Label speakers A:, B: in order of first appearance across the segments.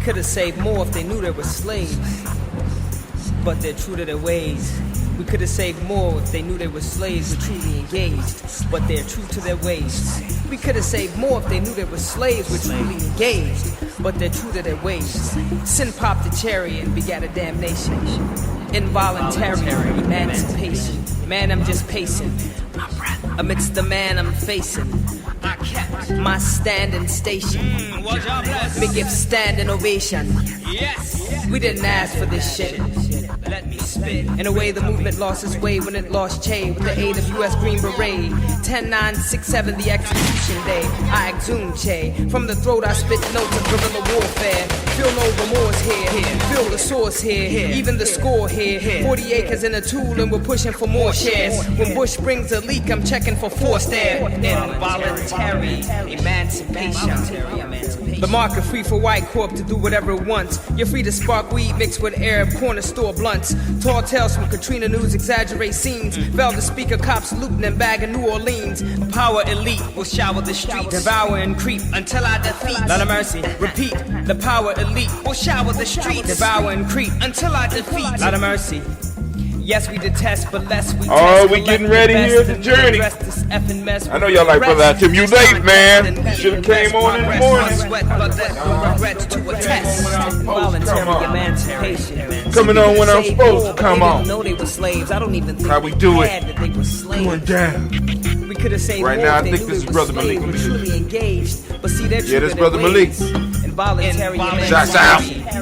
A: could have saved more if they knew they were slaves, but they're true to their ways. We could have saved more if they knew they were slaves were truly engaged, but they're true to their ways. We could have saved more if they knew they were slaves were truly engaged, but they're true to their ways. Sin popped a cherry and begat a damnation. Involuntary emancipation. Man, I'm just pacing. Amidst the man I'm facing, I kept my standing station. Me give standing ovation. Yes, we didn't ask for this shit. Let me spit. In a way, the movement lost its way when it lost Che with the aid of U.S. Green Beret. 10-9-6-7, the execution day. I exhumed Che. From the throat, I spit notes of guerrilla warfare. Feel no remorse here. Feel the source here. Even the score here. 40 acres in a tool, and we're pushing for more shares. When Bush brings a leak, I'm checking for forced air. Involuntary emancipation. The market free for white corp to do whatever it wants. You're free to spark weed mixed with Arab corner store blunts. Tall tales from Katrina News exaggerate scenes. Velvet speaker cops looting and bagging New Orleans. Power elite will shower the streets, devour and creep until I defeat. Lot of mercy. Repeat. The power elite will shower the streets, devour and creep until I defeat. Lot of mercy. Yes, we detest, but less we test.
B: We getting ready here at the journey. I know y'all like Brother Tim. You late, man. You should have came on in the morning.
A: Voluntary emancipation.
B: Coming on when I'm supposed to come on.
A: Know they were slaves. I don't even think
B: how we do it.
A: that they were slaves.
B: Going down.
A: We could have saved
B: right
A: more
B: now. I
A: if they
B: think
A: knew
B: this is
A: they
B: Brother
A: were
B: Malik.
A: slaves, were truly engaged, but see, they're true
B: Yeah, this
A: to
B: Brother
A: their
B: Malik.
A: ways. Involuntary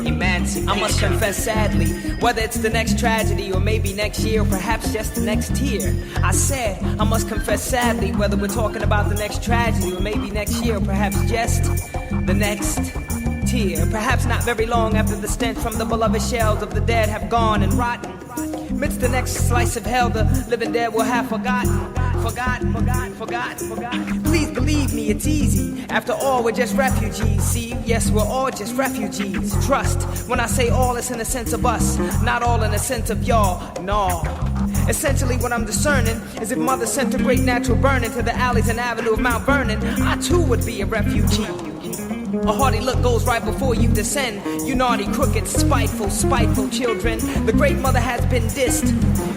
A: emancipation. I must confess sadly, whether it's the next tragedy or maybe next year or perhaps just the next year. I said I must confess sadly, whether we're talking about the next tragedy or maybe next year or perhaps just the next tear. Perhaps not very long after the stench from the beloved shells of the dead have gone and rotten. Amidst the next slice of hell, the living dead will have forgotten. Please believe me, it's easy. After all, we're just refugees. See, yes, we're all just refugees. Trust when I say all, it's in the sense of us, not all in the sense of y'all. No. Essentially, what I'm discerning is if Mother sent a great natural burning to the alleys and avenue of Mount Vernon, I too would be a refugee. A haughty look goes right before you descend. You naughty, crooked, spiteful children. The great mother has been dissed,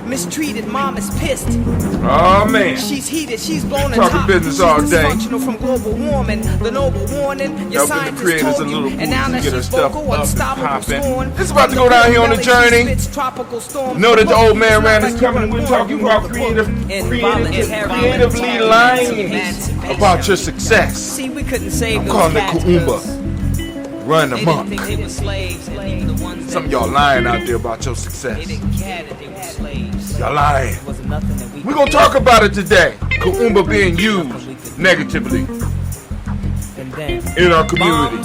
A: mistreated, mom is pissed.
B: Oh man,
A: she's heated, she's blown
B: talking
A: top.
B: business she's all day.
A: Dysfunctional from global warming. The noble warning, your scientists told you. And now that she's vocal, unstoppable scorn.
B: It's about to go down here on the journey. Know that the old man ran is coming, and we're talking about creatively lying about your success.
A: See, we couldn't save
B: I'm calling it Kuumba. Run amok. Some of y'all lying out there about your success. Y'all lying. We're gonna talk about it today. Kuumba being used negatively in our community,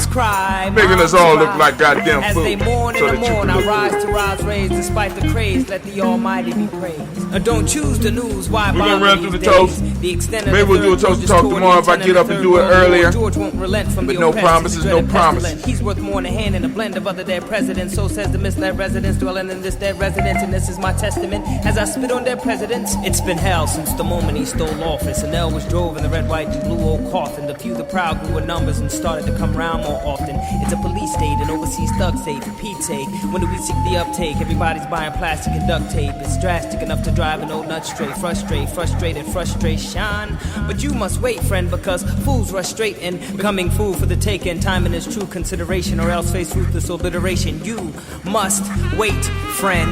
B: making us all look like goddamn fools.
A: As they mourn in the morn, I rise to rise raised despite the craze. Let the Almighty be praised. Don't choose the news. Why
B: we're gonna run through the toast. Maybe we'll do a toast talk tomorrow if I get up and do it earlier.
A: George won't relent from
B: but no promises, no promises.
A: He's worth more than a hand in a blend of other dead presidents. So says the misled residents dwelling in this dead residence. And this is my testament as I spit on their presidents. It's been hell since the moment he stole office. And L was drove in the red, white, and blue old coffin. The few, the proud grew in numbers and started to come round more often. It's a police state, an overseas thug state. For Pete's sake, when do we seek the uptake? Everybody's buying plastic and duct tape. It's drastic enough to drive an old nut straight. Frustrated frustration. But you must wait, friend, because fools rush straight in, becoming food for the taking. Time in its true consideration, or else face ruthless obliteration. You must wait, friend.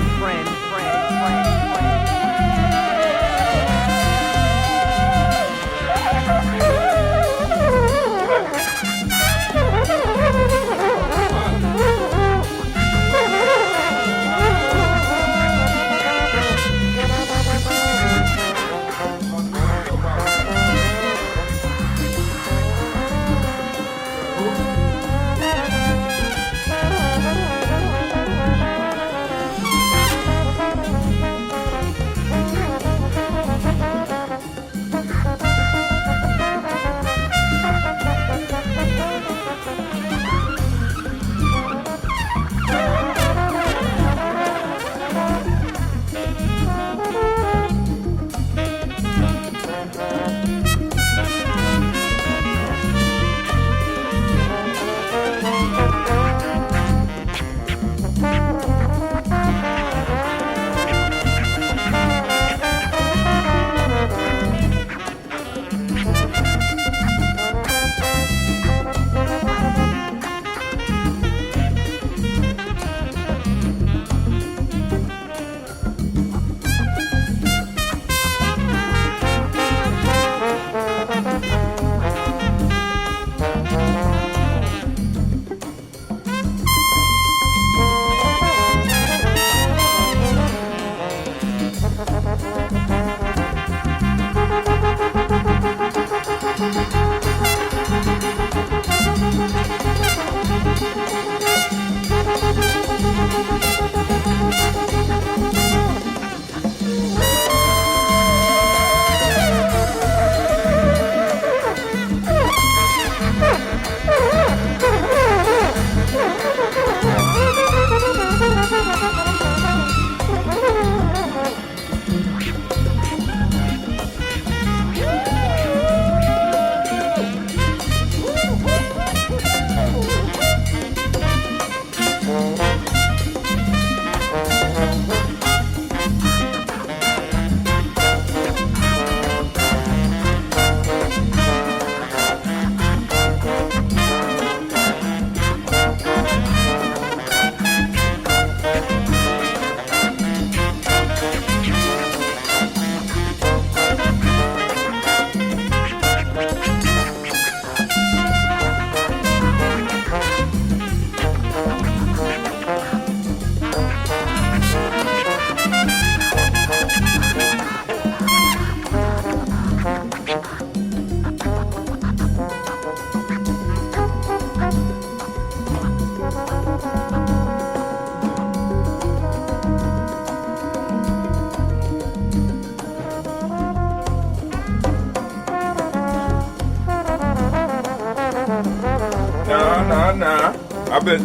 B: Nah.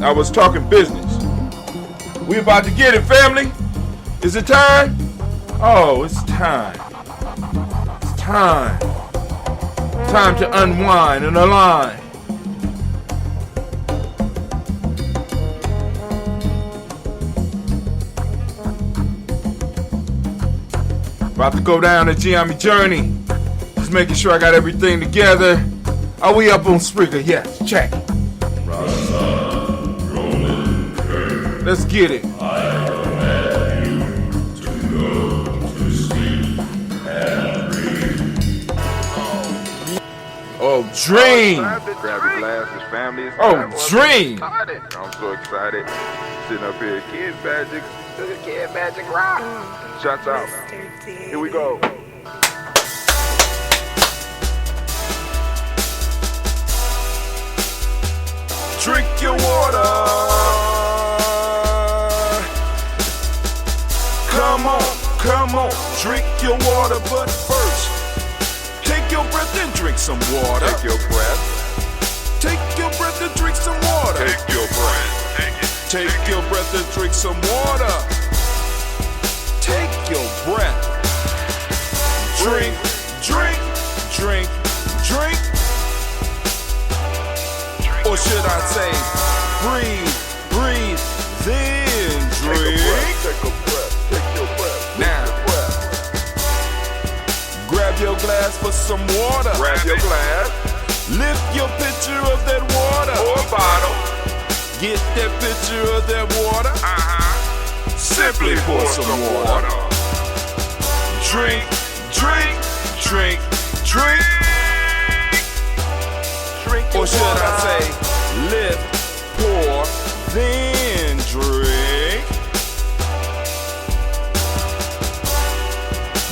B: I was talking business. We about to get it, family. Is it time? Oh, it's time. It's time. Time to unwind and align. About to go down the Gye-Nyame journey. Just making sure I got everything together. Are we up on Springer? Yes, check. Let's get it. Oh, dream.
C: Grab your glasses, family.
B: Oh, dream.
C: I'm so excited. Sitting up here, Kid Magic. Kid Magic Rock. Shots out. Here we go.
B: Drink your water. Come on, drink your water, but first, take your breath and drink some water.
C: Take your breath.
B: Take your breath and drink some water.
C: Take your breath. Take it.
B: Take your breath and drink some water. Take your breath. Drink. Or should I say, breathe, then drink.
C: Take a breath. Take your breath.
B: Now, grab your glass for some water.
C: Grab your glass.
B: Lift your pitcher of that water.
C: Or a bottle.
B: Get that pitcher of that water. Simply pour some water. Drink. Or should I say, lift, pour, then drink.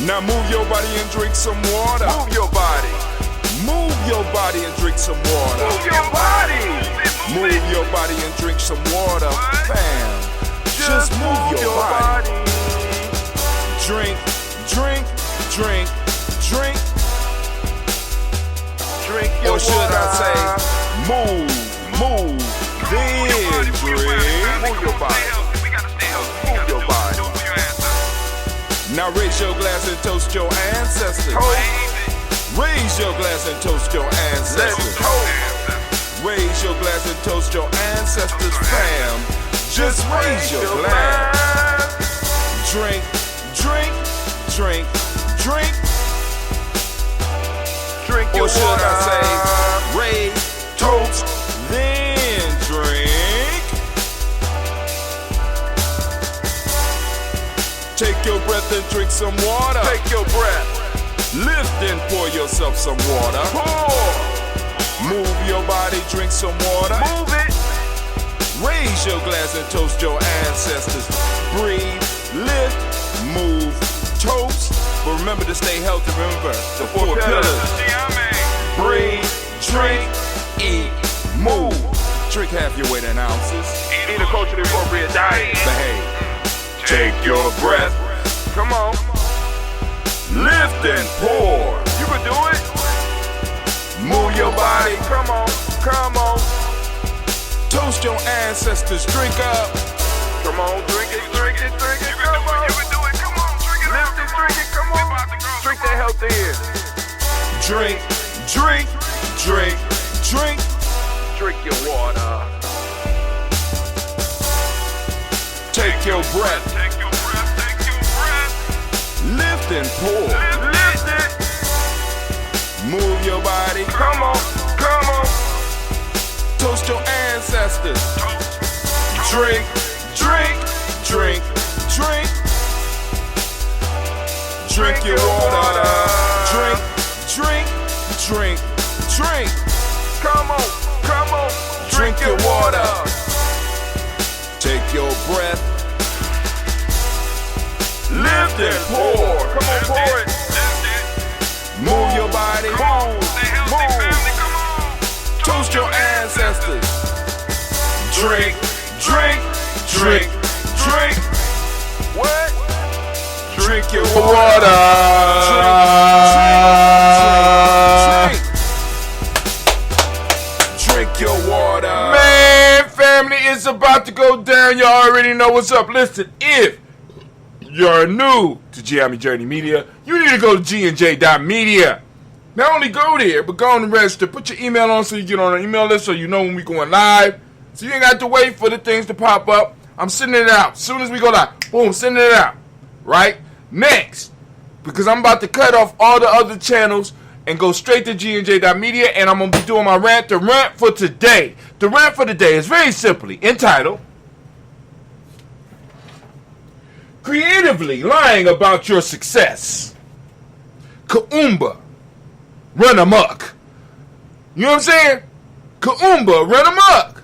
B: Now move your body and drink some water.
C: Move your body.
B: Move your body and drink some water.
C: Move your body.
B: Move your body and drink some water. Bam. Just move your body. Drink.
C: Drink your
B: Or should
C: water.
B: I say, move, then drink.
C: Move your body. Move your body.
B: Now raise your glass and toast your ancestors. Raise your glass and toast your
C: Let's
B: ancestors.
C: toast.
B: Raise your glass and toast your ancestors, fam. Just raise your glass. Drink.
C: Drink your
B: Or should
C: water.
B: I say, raise, toast, then drink. Take your breath and drink some water.
C: Take your breath.
B: Lift and pour yourself some water.
C: Pour.
B: Move your body, drink some water.
C: Move it.
B: Raise your glass and toast your ancestors. Breathe, lift, move, toast. But remember to stay healthy. Remember the four pillars. Breathe, drink, eat, move. Drink half your weight in ounces.
C: Eat a culturally appropriate diet.
B: Behave. Take your breath.
C: Come on.
B: Lift and pour.
C: You can do it.
B: Move your body.
C: Come on.
B: Toast your ancestors. Drink up.
C: Come on. Drink it. Come on. You can do it. Come on. Drink it. Lift it. Drink it. Come on. Drink that health in.
B: Drink.
C: Drink your water.
B: Take your breath. Lift and pour.
C: Lift it.
B: Move your body.
C: Come on.
B: Toast your ancestors. Drink. Drink your water. Drink.
C: Come on.
B: Drink your water. Take your breath. Lift and pour.
C: Come on, pour it.
B: Move your body. Move. Toast your ancestors. Drink.
C: What?
B: Drink your water. Drink.
C: drink your water.
B: Man, family, it's about to go down. You already know what's up. Listen, if you're new to Gye-Nyame Journey Media, you need to go to gnj.media. Not only go there, but go on and register. Put your email on so you get on our email list so you know when we're going live. So you ain't got to wait for the things to pop up. I'm sending it out. As soon as we go live, boom, sending it out. Right? Next, because I'm about to cut off all the other channels and go straight to gnj.media, and I'm going to be doing my rant. The rant for today. The rant for today is very simply entitled, Creatively Lying About Your Success. Kuumba, run amok. You know what I'm saying? Kuumba, run amok.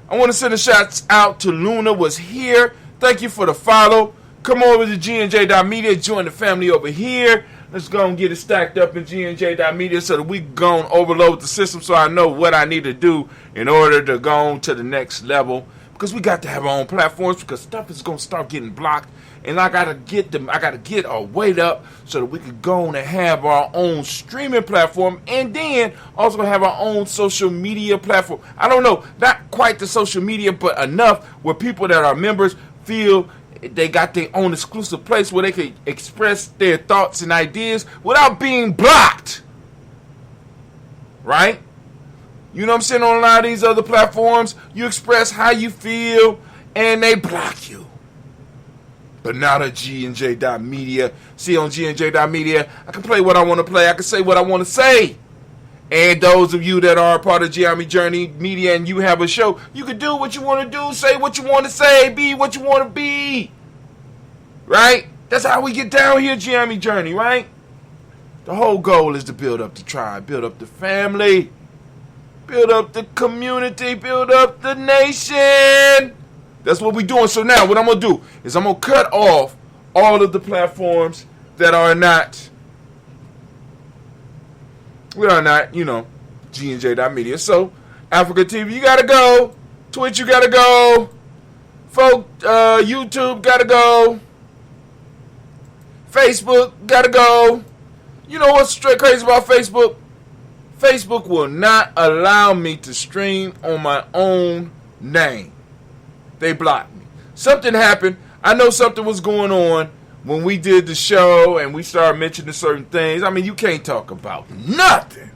B: I want to send a shout out to Luna was here. Thank you for the follow. Come over to gnj.media. Join the family over here. Let's go and get it stacked up in gnj.media so that we go and overload the system so I know what I need to do in order to go on to the next level. Because we got to have our own platforms because stuff is going to start getting blocked. And I got to get our weight up so that we can go on and have our own streaming platform and then also have our own social media platform. I don't know, not quite the social media, but enough where people that are members feel they got their own exclusive place where they can express their thoughts and ideas without being blocked. Right? You know what I'm saying? On a lot of these other platforms, you express how you feel and they block you. But not at gnj.media. See, on gnj.media, I can play what I want to play. I can say what I want to say. And those of you that are a part of Gye-Nyame Journey Media and you have a show, you can do what you want to do, say what you want to say, be what you want to be. Right? That's how we get down here, Gye-Nyame Journey, right? The whole goal is to build up the tribe, build up the family, build up the community, build up the nation. That's what we're doing. So now what I'm going to do is I'm going to cut off all of the platforms that are not, gnj.media. So Africa TV, you got to go. Twitch, you got to go. YouTube, got to go. Facebook, got to go. You know what's straight crazy about Facebook? Facebook will not allow me to stream on my own name. They blocked me. Something happened. I know something was going on when we did the show and we started mentioning certain things. I mean, you can't talk about nothing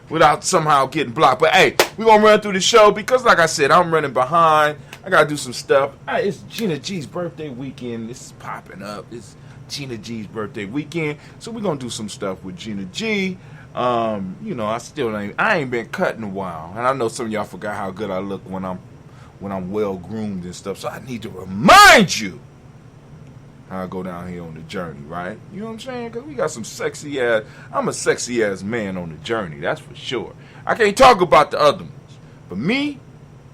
B: without somehow getting blocked. But hey, we're going to run through the show because, like I said, I'm running behind. I got to do some stuff. It's Gina G's birthday weekend. This is popping up. It's Gina G's birthday weekend. So we're going to do some stuff with Gina G. I ain't been cut in a while. And I know some of y'all forgot how good I look when I'm well groomed and stuff. So I need to remind you how I go down here on the journey, right? You know what I'm saying? Because we got some sexy ass. I'm a sexy ass man on the journey, that's for sure. I can't talk about the other ones, but me,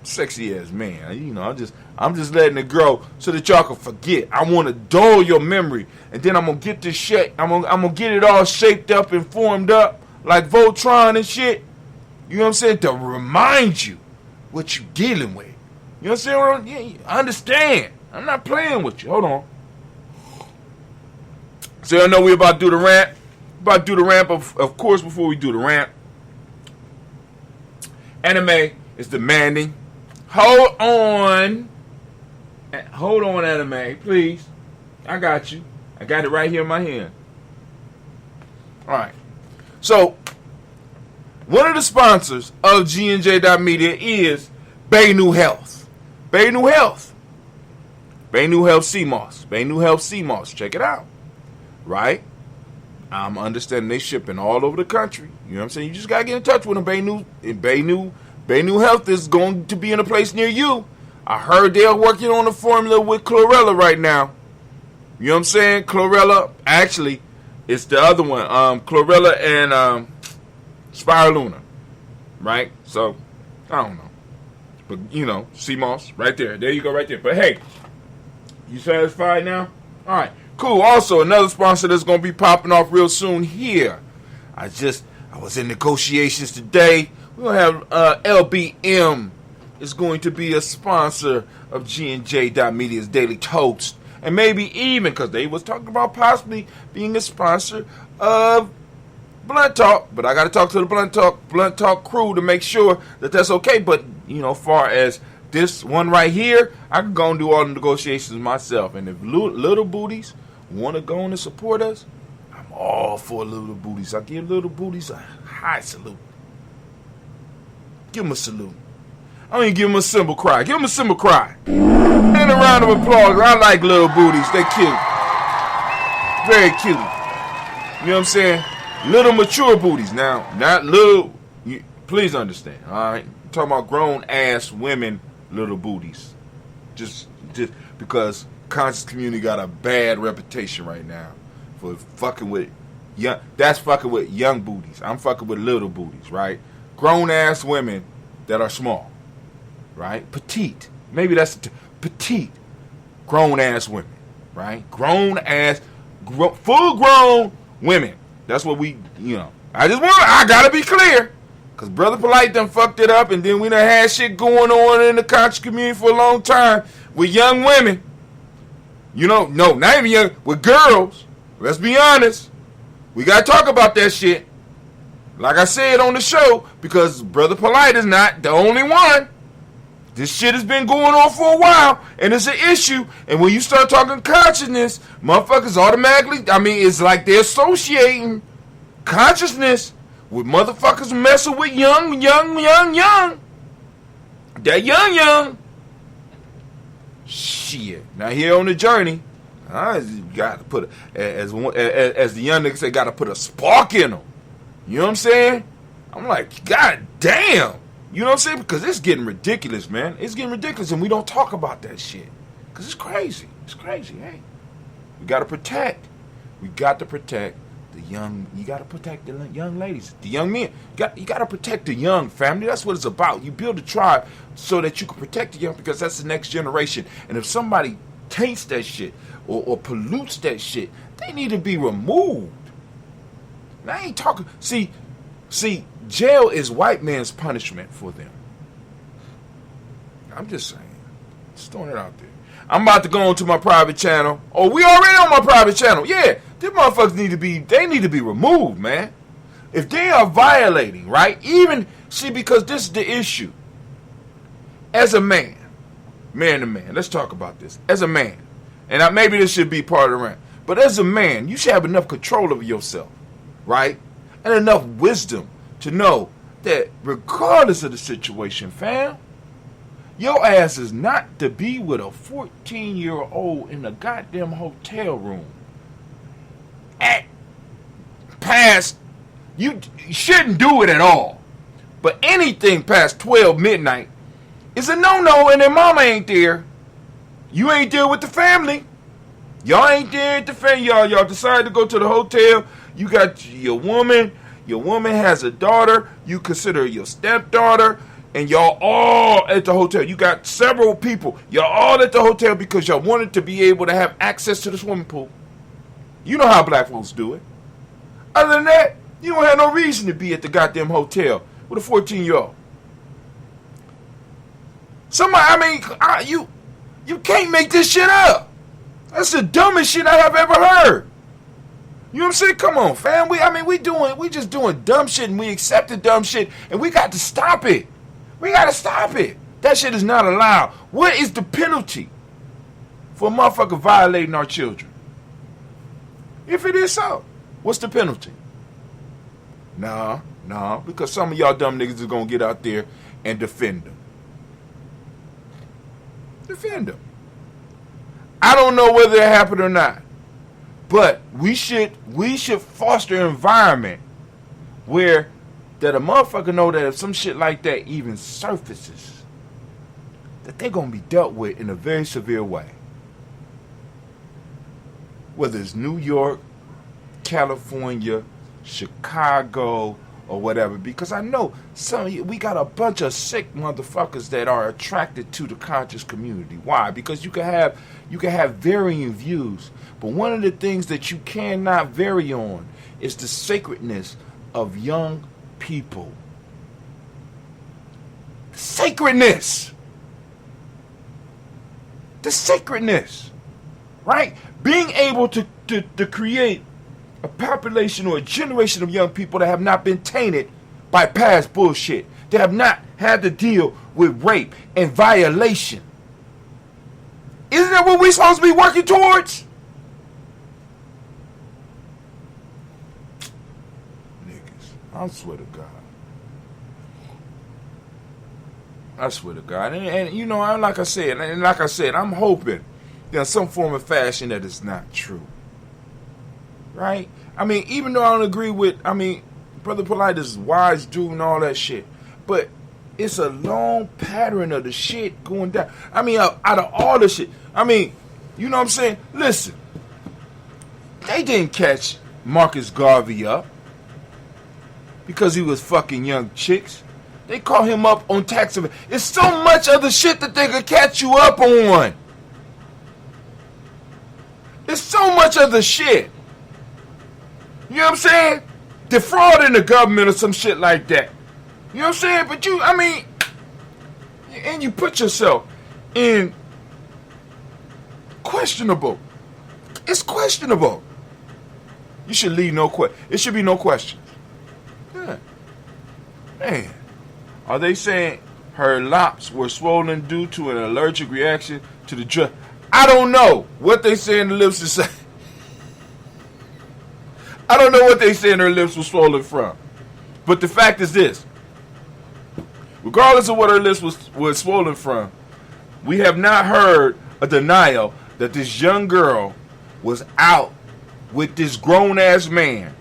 B: sexy ass man. You know, I'm just letting it grow so that y'all can forget. I want to dull your memory, and then I'm gonna get this shit. I'm gonna get it all shaped up and formed up like Voltron and shit. You know what I'm saying? To remind you what you dealing with. You know what I'm saying? I understand. I'm not playing with you. Hold on. So I know we're about to do the rant. About to do the rant, of course, before we do the rant, anime is demanding. Hold on, anime, please. I got you. I got it right here in my hand. All right. So, one of the sponsors of gnj.media is Baynu Health. Baynu Health. Baynu Health CMOS. Baynu Health CMOS. Check it out. Right? I'm understanding they shipping all over the country. You know what I'm saying? You just got to get in touch with them. Baynu Health is going to be in a place near you. I heard they're working on a formula with chlorella right now. You know what I'm saying? Chlorella. Actually, it's the other one. Chlorella and Spirulina. Right? So, I don't know. But, CMOS, right there. There you go, right there. But, hey, you satisfied now? All right, cool. Also, another sponsor that's going to be popping off real soon here. I was in negotiations today. We're going to have LBM is going to be a sponsor of gnj.media's Daily Toast. And maybe even, because they was talking about possibly being a sponsor of Blunt Talk, but I got to talk to the Blunt Talk crew to make sure that that's okay. But, far as this one right here, I can go and do all the negotiations myself. And if little booties want to go and support us, I'm all for little booties. I give little booties a high salute. Give them a salute. I don't even give them a simple cry. Give them a simple cry. And a round of applause. I like little booties. They're cute. Very cute. You know what I'm saying? Little mature booties. Now, not little. Please understand. All right? I'm talking about grown ass women, little booties. Just because conscious community got a bad reputation right now for fucking with young. That's fucking with young booties. I'm fucking with little booties, right? Grown ass women that are small. Right? Petite. Maybe that's petite. Grown ass women. Right? Grown ass, full grown women. That's what we, I gotta be clear. Because Brother Polite done fucked it up, and then we done had shit going on in the conscious community for a long time with young women. No, not even young, with girls. Let's be honest. We gotta talk about that shit. Like I said on the show, because Brother Polite is not the only one. This shit has been going on for a while, and it's an issue. And when you start talking consciousness, motherfuckers automatically, it's like they're associating consciousness with motherfuckers messing with young. That young. Shit. Now here on the journey, I got to put, as the young niggas say, got to put a spark in them. You know what I'm saying? I'm like, God damn. You know what I'm saying? Because it's getting ridiculous, man. It's getting ridiculous, and we don't talk about that shit. Because it's crazy. It's crazy, hey. We got to protect. We got to protect the young. You got to protect the young ladies, the young men. You got to protect the young, family. That's what it's about. You build a tribe so that you can protect the young, because that's the next generation. And if somebody taints that shit or pollutes that shit, they need to be removed. And I ain't talking. See, jail is white man's punishment for them. I'm just saying. Just throwing it out there. I'm about to go into my private channel. Oh, we already on my private channel. Yeah, these motherfuckers need to be removed, man. If they are violating, right? Because this is the issue. As a man to man, let's talk about this. As a man, and maybe this should be part of the rant, but as a man, you should have enough control over yourself, right? And enough wisdom to know that regardless of the situation, fam, your ass is not to be with a 14-year-old in a goddamn hotel room. You shouldn't do it at all. But anything past 12 midnight is a no-no, and their mama ain't there. You ain't there with the family. Y'all ain't there at the family. Y'all decided to go to the hotel. You got your woman. Your woman has a daughter. You consider your stepdaughter. And y'all all at the hotel. You got several people. Y'all all at the hotel because y'all wanted to be able to have access to the swimming pool. You know how black folks do it. Other than that, you don't have no reason to be at the goddamn hotel with a 14-year-old. You can't make this shit up. That's the dumbest shit I have ever heard. You know what I'm saying? Come on, fam. We just doing dumb shit, and we accepted dumb shit, and we got to stop it. We got to stop it. That shit is not allowed. What is the penalty for a motherfucker violating our children? If it is so, what's the penalty? Nah, because some of y'all dumb niggas is going to get out there and defend them. Defend them. I don't know whether it happened or not, but we should foster an environment where that a motherfucker know that if some shit like that even surfaces, that they're going to be dealt with in a very severe way. Whether it's New York, California, Chicago, or whatever. Because I know we got a bunch of sick motherfuckers that are attracted to the conscious community. Why? Because you can have varying views. But one of the things that you cannot vary on is the sacredness of young people. The sacredness. Right? Being able to create a population or a generation of young people that have not been tainted by past bullshit. They have not had to deal with rape and violation. Isn't that what we're supposed to be working towards? Niggas, I swear to God. I swear to God. And you know, like I said, I'm hoping that in some form or fashion that it's not true. Right? I mean, even though I don't agree with, Brother Polite is a wise dude and all that shit. But it's a long pattern of the shit going down. I mean, out of all the shit. I mean, you know what I'm saying? Listen. They didn't catch Marcus Garvey up because he was fucking young chicks. They call him up on tax evasion. It's so much other shit that they could catch you up on. It's so much other shit. You know what I'm saying? Defrauding the government or some shit like that. You know what I'm saying? But and you put yourself in questionable. It's questionable. You should leave no question. It should be no questions. Yeah. Man. Are they saying her locks were swollen due to an allergic reaction to the drug? I don't know what they saying the lips is saying. I don't know what they saying her lips were swollen from. But the fact is this. Regardless of what her lips was swollen from, we have not heard a denial that this young girl was out with this grown-ass man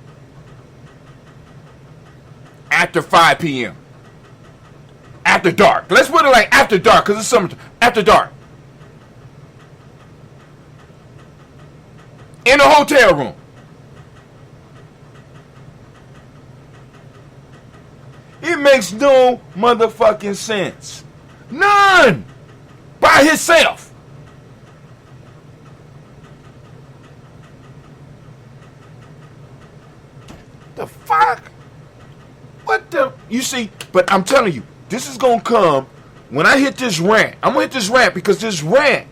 B: after 5 p.m. After dark. Let's put it like after dark, because it's summertime. After dark. In a hotel room. It makes no motherfucking sense. None. By himself. The fuck? What the? You see, but I'm telling you, this is going to come when I hit this rant. I'm going to hit this rant because this rant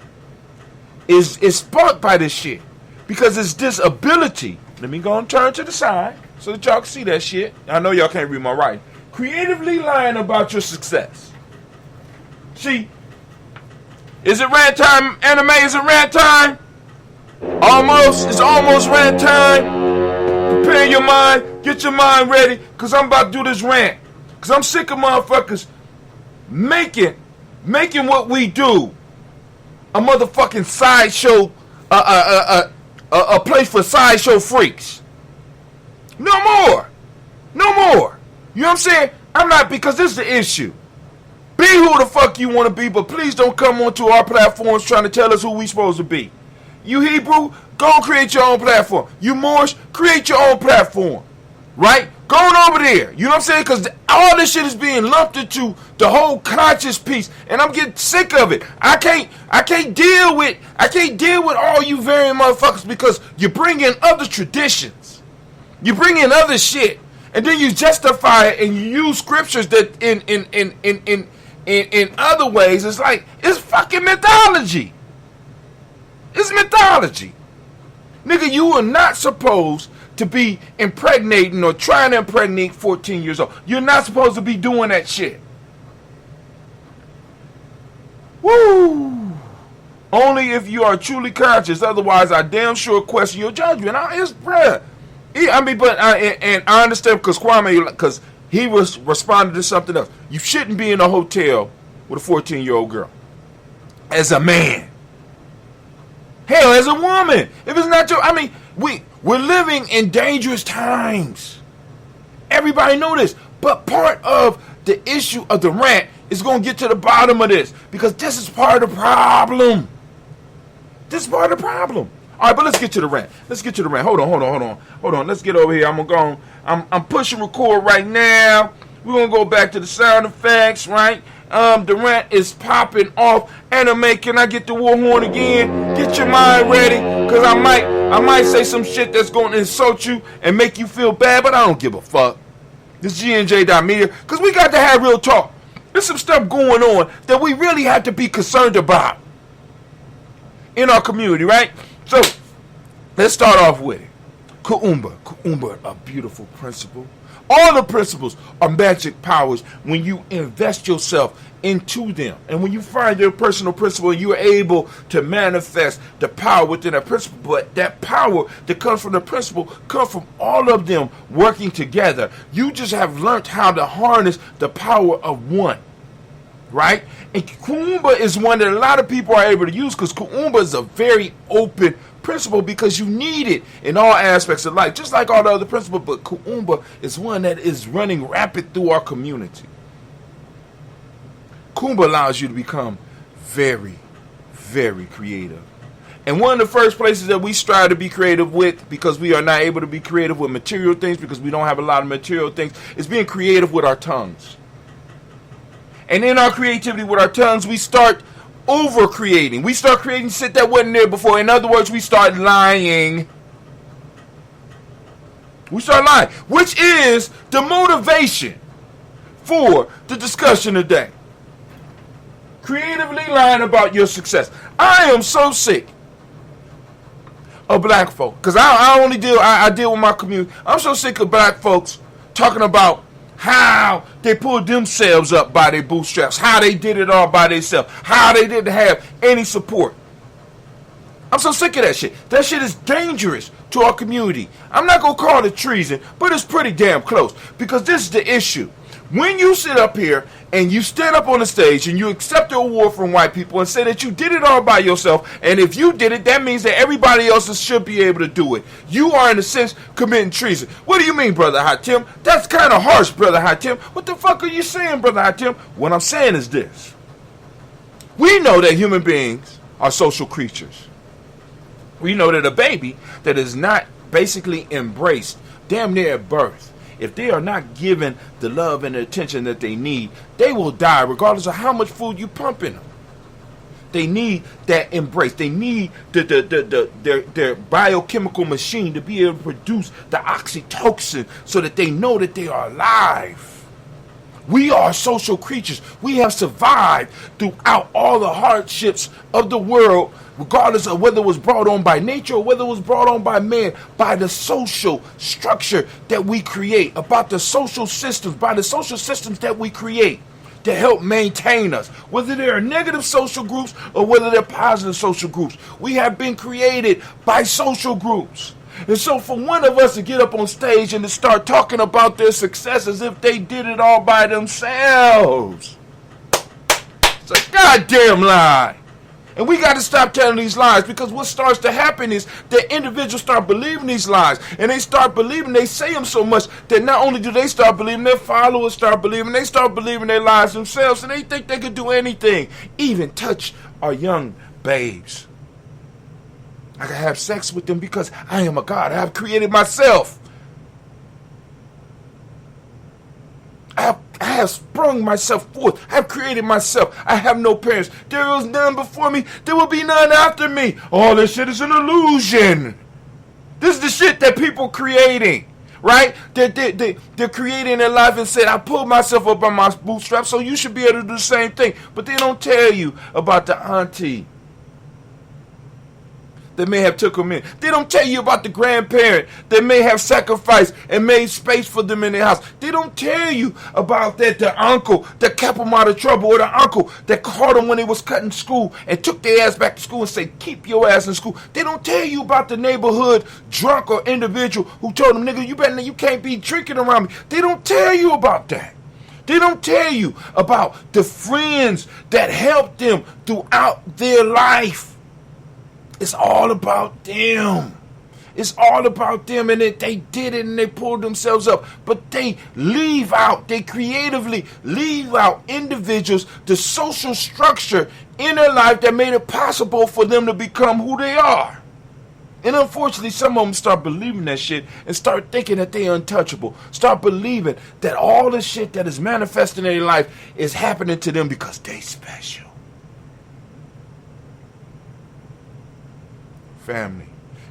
B: is sparked by this shit. Because it's this ability. Let me go and turn to the side so that y'all can see that shit. I know y'all can't read my writing. Creatively lying about your success. See, is it rant time, anime? Is it rant time? Almost. It's almost rant time. Prepare your mind. Get your mind ready. Because I'm about to do this rant. Because I'm sick of motherfuckers making what we do a motherfucking sideshow, a place for sideshow freaks. No more. No more. You know what I'm saying? I'm not, because this is the issue. Be who the fuck you want to be, but please don't come onto our platforms trying to tell us who we supposed to be. You Hebrew, go and create your own platform. You Moorish, create your own platform. Right? Go on over there. You know what I'm saying? Because all this shit is being lumped into the whole conscious piece, and I'm getting sick of it. I can't deal with all you variant motherfuckers because you bring in other traditions. You bring in other shit. And then you justify it and you use scriptures that in other ways. It's like, it's fucking mythology. It's mythology. Nigga, you are not supposed to be impregnating or trying to impregnate 14 years old. You're not supposed to be doing that shit. Woo! Only if you are truly conscious. Otherwise, I damn sure question your judgment. It's bruh. And I understand because Kwame, because he was responding to something else. You shouldn't be in a hotel with a 14-year-old girl. As a man. Hell, as a woman. If it's not your, we're living in dangerous times. Everybody know this. But part of the issue of the rant is going to get to the bottom of this. Because this is part of the problem. This is part of the problem. All right, but let's get to the rant. Hold on. Let's get over here. I'm pushing record right now. We're going to go back to the sound effects, right? The rant is popping off. Anime, can I get the war horn again? Get your mind ready, because I might say some shit that's going to insult you and make you feel bad, but I don't give a fuck. This is GNJ.media, because we got to have real talk. There's some stuff going on that we really have to be concerned about in our community, right? So, let's start off with it. Kuumba, a beautiful principle. All the principles are magic powers when you invest yourself into them. And when you find your personal principle, you are able to manifest the power within that principle. But that power that comes from the principle comes from all of them working together. You just have learned how to harness the power of one. Right? And Kuumba is one that a lot of people are able to use, because Kuumba is a very open principle, because you need it in all aspects of life, just like all the other principles. But Kuumba is one that is running rapid through our community. Kuumba allows you to become very, very creative. And one of the first places that we strive to be creative with, because we are not able to be creative with material things, because we don't have a lot of material things, is being creative with our tongues. And in our creativity with our tongues, we start over-creating. We start creating shit that wasn't there before. In other words, we start lying. We start lying, which is the motivation for the discussion today. Creatively lying about your success. I am so sick of black folk, because I deal with my community. I'm so sick of black folks talking about how they pulled themselves up by their bootstraps, how they did it all by themselves, how they didn't have any support. I'm so sick of that shit. That shit is dangerous to our community. I'm not going to call it treason, but it's pretty damn close, because this is the issue. When you sit up here and you stand up on the stage and you accept the award from white people and say that you did it all by yourself, and if you did it, that means that everybody else should be able to do it, you are, in a sense, committing treason. What do you mean, Brother Hatim? That's kind of harsh, Brother Hatim. What the fuck are you saying, Brother Hatim? What I'm saying is this. We know that human beings are social creatures. We know that a baby that is not basically embraced damn near at birth, if they are not given the love and the attention that they need, they will die regardless of how much food you pump in them. They need that embrace. They need their biochemical machine to be able to produce the oxytocin so that they know that they are alive. We are social creatures. We have survived throughout all the hardships of the world, regardless of whether it was brought on by nature or whether it was brought on by man, by the social structure that we create, about the social systems, by the social systems that we create to help maintain us, whether they are negative social groups or whether they're positive social groups. We have been created by social groups. And so for one of us to get up on stage and to start talking about their success as if they did it all by themselves, it's a goddamn lie. And we got to stop telling these lies, because what starts to happen is that individuals start believing these lies. And they start believing, they say them so much that not only do they start believing, their followers start believing, they start believing their lies themselves. And they think they could do anything, even touch our young babes. I can have sex with them because I am a God. I have created myself. I have sprung myself forth. I have created myself. I have no parents. There was none before me. There will be none after me. All this shit is an illusion. This is the shit that people creating, right? They're creating their life and said, I pulled myself up by my bootstraps, so you should be able to do the same thing. But they don't tell you about the auntie that may have took them in. They don't tell you about the grandparent that may have sacrificed and made space for them in their house. They don't tell you about that the uncle that kept them out of trouble, or the uncle that caught them when they was cutting school and took their ass back to school and said, keep your ass in school. They don't tell you about the neighborhood drunk or individual who told them, nigga, you can't be drinking around me. They don't tell you about that. They don't tell you about the friends that helped them throughout their life. It's all about them. It's all about them, and they did it and they pulled themselves up. But they creatively leave out individuals, the social structure in their life that made it possible for them to become who they are. And unfortunately, some of them start believing that shit and start thinking that they're untouchable. Start believing that all the shit that is manifesting in their life is happening to them because they special. Family.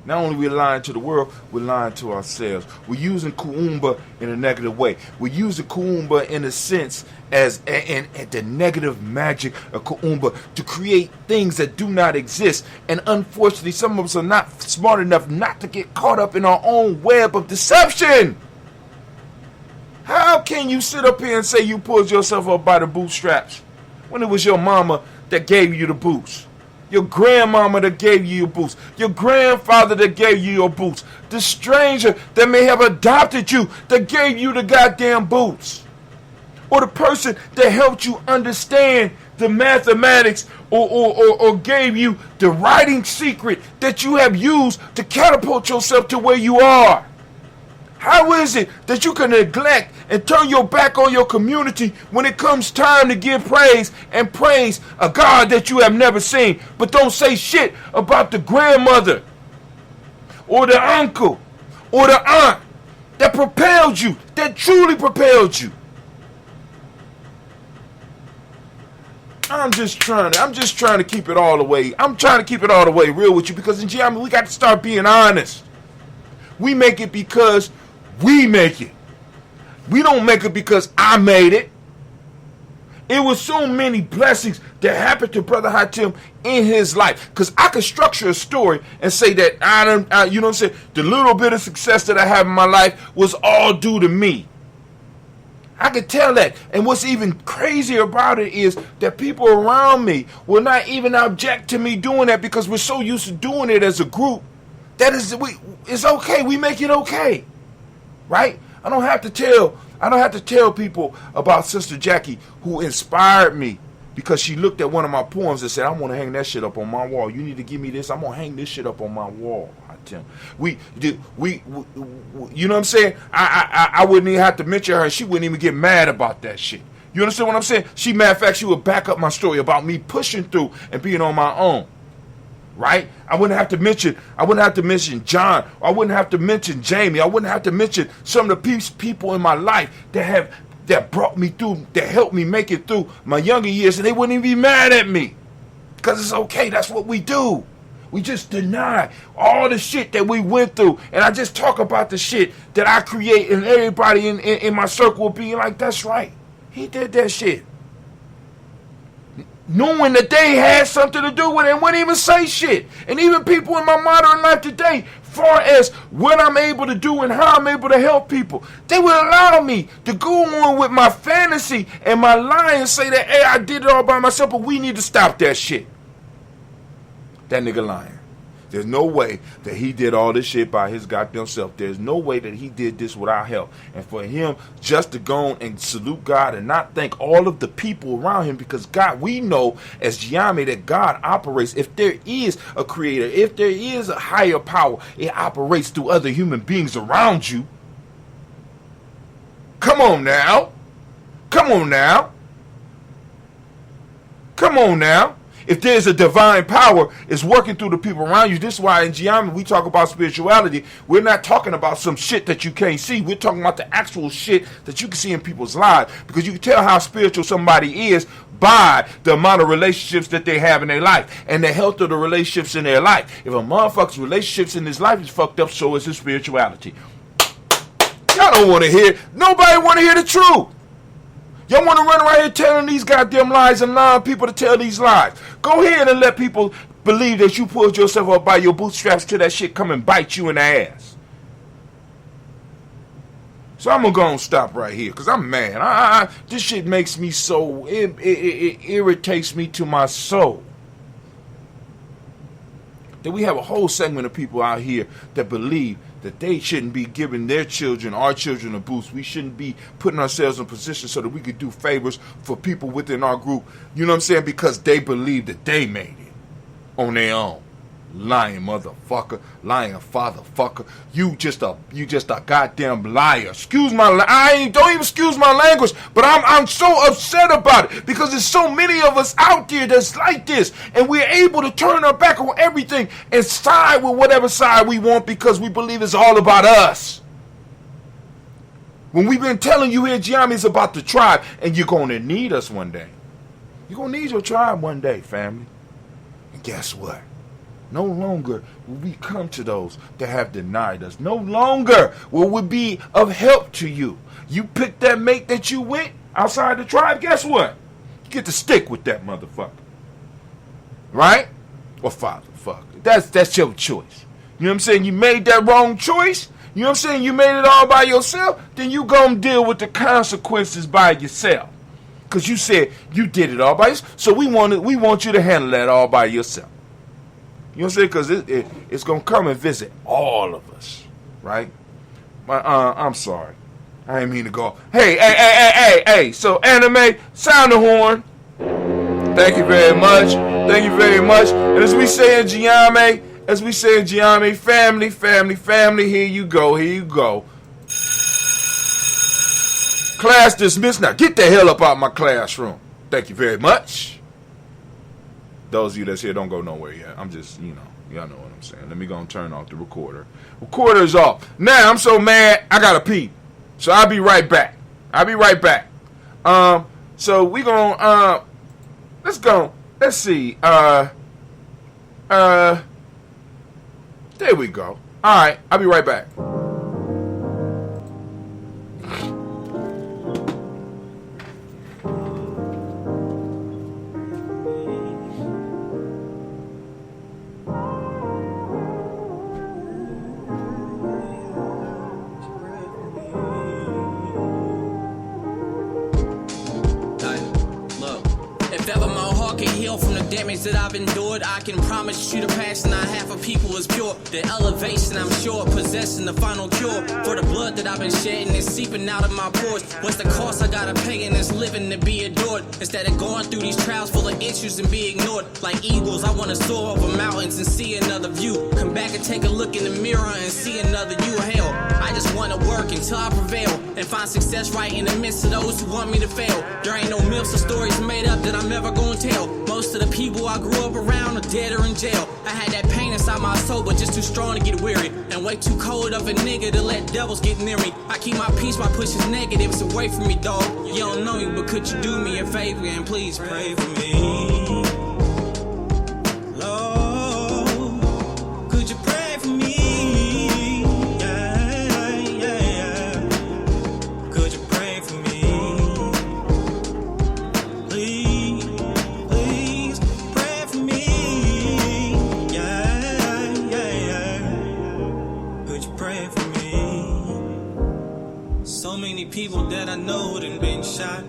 B: Not only we're lying to the world, we're lying to ourselves. We're using Kuumba in a negative way. We're using Kuumba in a sense as and the negative magic of Kuumba to create things that do not exist. And unfortunately, some of us are not smart enough not to get caught up in our own web of deception. How can you sit up here and say you pulled yourself up by the bootstraps when it was your mama that gave you the boots? Your grandmama that gave you your boots. Your grandfather that gave you your boots. The stranger that may have adopted you that gave you the goddamn boots. Or the person that helped you understand the mathematics or gave you the writing secret that you have used to catapult yourself to where you are. How is it that you can neglect and turn your back on your community when it comes time to give praise and praise a God that you have never seen, but don't say shit about the grandmother or the uncle or the aunt that propelled you, that truly propelled you? I'm just trying to keep it all the way. I'm trying to keep it all the way real with you, because in Gye-Nyame we got to start being honest. We make it because we make it. We don't make it because I made it. It was so many blessings that happened to Brother Hatim in his life. Because I could structure a story and say that you know what I'm saying, the little bit of success that I have in my life was all due to me. I could tell that. And what's even crazier about it is that people around me will not even object to me doing that, because we're so used to doing it as a group. It's okay. We make it okay. Right? I don't have to tell people about Sister Jackie, who inspired me because she looked at one of my poems and said, I want to hang that shit up on my wall. You need to give me this. I'm going to hang this shit up on my wall. You know what I'm saying? I wouldn't even have to mention her, and she wouldn't even get mad about that shit. You understand what I'm saying? Matter of fact, she would back up my story about me pushing through and being on my own. Right? I wouldn't have to mention John. I wouldn't have to mention Jamie. I wouldn't have to mention some of the people in my life that brought me through, that helped me make it through my younger years, and they wouldn't even be mad at me. Because it's okay. That's what we do. We just deny all the shit that we went through. And I just talk about the shit that I create, and everybody in my circle will be like, that's right. He did that shit. Knowing that they had something to do with it and wouldn't even say shit. And even people in my modern life today, far as what I'm able to do and how I'm able to help people, they would allow me to go on with my fantasy and my lie and say that, hey, I did it all by myself, but we need to stop that shit. That nigga lying. There's no way that he did all this shit by his goddamn self. There's no way that he did this without help. And for him just to go on and salute God and not thank all of the people around him, because God, we know as Gye-Nyame that God operates. If there is a creator, if there is a higher power, it operates through other human beings around you. Come on now. Come on now. Come on now. If there's a divine power, it's working through the people around you. This is why in Gye-Nyame we talk about spirituality. We're not talking about some shit that you can't see. We're talking about the actual shit that you can see in people's lives. Because you can tell how spiritual somebody is by the amount of relationships that they have in their life and the health of the relationships in their life. If a motherfucker's relationships in his life is fucked up, so is his spirituality. Y'all don't want to hear. Nobody want to hear the truth. Y'all want to run around here telling these goddamn lies and allowing people to tell these lies. Go ahead and let people believe that you pulled yourself up by your bootstraps till that shit come and bite you in the ass. So I'm going to go and stop right here because I'm mad. This shit makes me so, it irritates me to my soul. That we have a whole segment of people out here that believe that they shouldn't be giving their children, our children, a boost. We shouldn't be putting ourselves in position so that we could do favors for people within our group. You know what I'm saying? Because they believe that they made it on their own. Lying motherfucker, lying fatherfucker. You just a goddamn liar. Excuse my, don't even excuse my language, but I'm so upset about it because there's so many of us out there that's like this, and we're able to turn our back on everything and side with whatever side we want because we believe it's all about us. When we've been telling you here, Gye-Nyame, is about the tribe, and you're gonna need us one day. You're gonna need your tribe one day, family. And guess what? No longer will we come to those that have denied us. No longer will we be of help to you. You pick that mate that you with outside the tribe, guess what? You get to stick with that motherfucker. Right? Or father, fuck. That's your choice. You know what I'm saying? You made that wrong choice. You know what I'm saying? You made it all by yourself. Then you gonna deal with the consequences by yourself. Because you said you did it all by yourself. So we want you to handle that all by yourself. You know what I'm saying? Because it's going to come and visit all of us. Right? I'm sorry. I didn't mean to go. Hey. So, Anime, sound the horn. Thank you very much. Thank you very much. And as we say in Gye-Nyame, family, here you go. Class dismissed. Now, get the hell up out of my classroom. Thank you very much. Those of you that's here don't go nowhere yet. I'm just, y'all know what I'm saying. Let me go and turn off the recorder. Recorder's off. Now, I'm so mad, I gotta pee. So I'll be right back. So we gonna, let's go. Let's see. There we go. Alright, I'll be right back.
D: That I've endured, I can promise you the passion I have for people is pure. The elevation, I'm sure, possessing the final cure for the blood that I've been shedding and seeping out of my pores. What's the cost I gotta pay in this living to be adored? Instead of going through these trials full of issues and be ignored, like eagles, I wanna soar over mountains and see another view. Come back and take a look in the mirror and see another you. Hell, I just wanna work until I prevail and find success right in the midst of those who want me to fail. There ain't no myths or stories made up that I'm ever gonna tell. Most of the people I grew up around are dead or in jail. I had that pain inside my soul, but just too strong to get weary, and way too cold of a nigga to let devils get near me. I keep my peace by pushing negatives away from me, dog. You don't know me, but could you do me a favor and please pray for me? Lord, could you pray for me? Yeah. Could you pray for me? Please pray for me. Yeah. Could you pray for me? So many people that I know done been shot.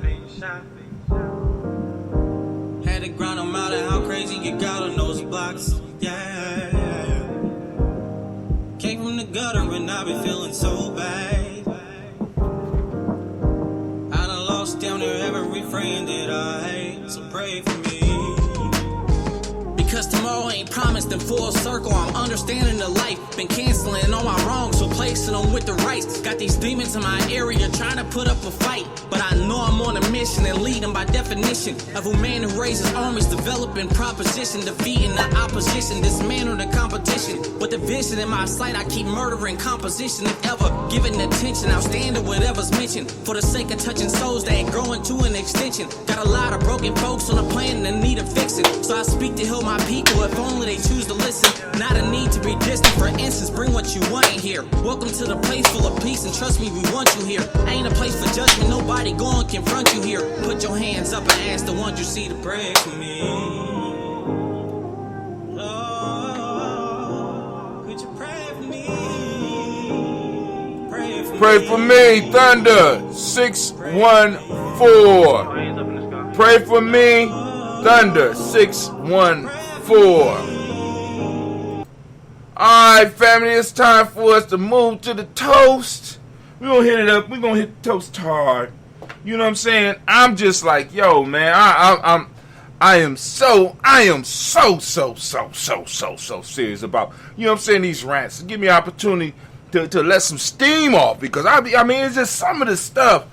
D: Had to grind them out of how crazy you got on those blocks. Yeah. Came from the gutter and I've been feeling so bad. I done lost down there every friend that I hate. So pray for me. Because tomorrow ain't promised in full circle. I'm understanding the life. Been canceling all my wrongs, replacing them with the rights. Got these demons in my area trying to put up a fight. But I know I'm on a mission and lead them by definition of a man who raises armies, developing proposition, defeating the opposition, dismantle the competition. With the vision in my sight, I keep murdering composition. If ever given attention, I'll stand to whatever's mentioned. For the sake of touching souls that ain't growing to an extension. Got a lot of broken folks on the planet that need a fixing. So I speak to heal my people if only they choose to listen. Not a need to be distant, for instance, bring what you want in here. Welcome to the place full of peace, and trust me, we want you here. Ain't a place for judgment, nobody go and confront you here. Put your hands up and ask the ones you see to pray for me. Lord, could you pray for me?
B: Pray for me, Thunder 614. Pray for me, Thunder 614. Alright, family, it's time for us to move to the toast. We're gonna hit it up. We're gonna hit the toast hard. You know what I'm saying? I'm just like, yo, man, I am so serious about, you know what I'm saying, these rants. Give me an opportunity to let some steam off, because I mean, it's just some of the stuff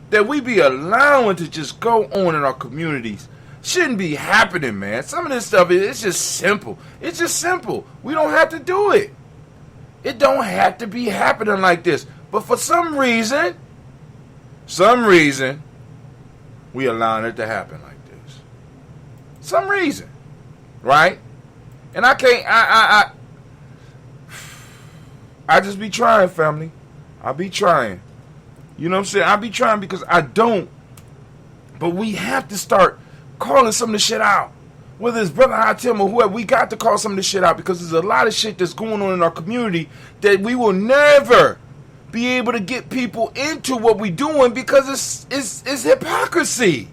B: that we be allowing to just go on in our communities. Shouldn't be happening, man. Some of this stuff, it's just simple. It's just simple. We don't have to do it. It don't have to be happening like this. But for some reason, we allowing it to happen like this. Some reason, right? And I can't, I just be trying, family. I be trying. You know what I'm saying? I be trying because I don't. But we have to start calling some of the shit out. Whether it's Brother Hatim or whoever, we got to call some of this shit out because there's a lot of shit that's going on in our community that we will never be able to get people into what we're doing because it's hypocrisy.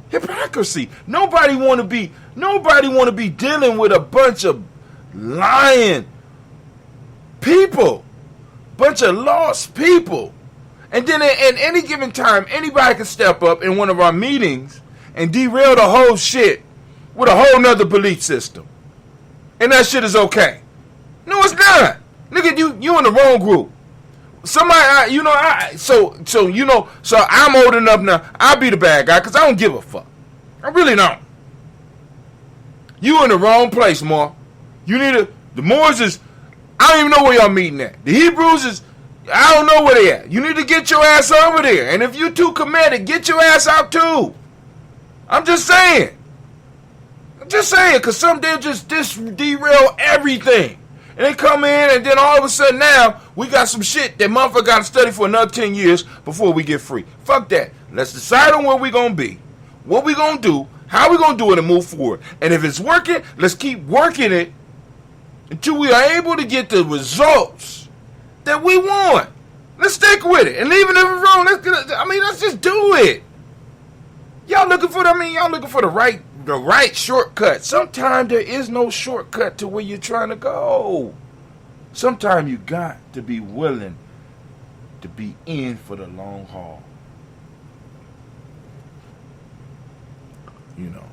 B: Hypocrisy. Nobody want to be dealing with a bunch of lying people, bunch of lost people. And then at any given time, anybody can step up in one of our meetings and derail the whole shit with a whole nother belief system. And that shit is okay. No, it's not. Nigga, you in the wrong group. Somebody, so I'm old enough now, I'll be the bad guy because I don't give a fuck. I really don't. You in the wrong place, Mar. You need the Moors is, I don't even know where y'all meeting at. The Hebrews is, I don't know where they at. You need to get your ass over there. And if you too committed, get your ass out too. I'm just saying. Because some they'll just derail everything. And they come in and then all of a sudden now, we got some shit that motherfucker got to study for another 10 years before we get free. Fuck that. Let's decide on where we going to be, what we going to do, how we going to do it and move forward. And if it's working, let's keep working it until we are able to get the results that we want. Let's stick with it. And even if it's wrong, let's just do it. Y'all looking for the right shortcut. Sometimes there is no shortcut to where you're trying to go. Sometimes you got to be willing to be in for the long haul. You know,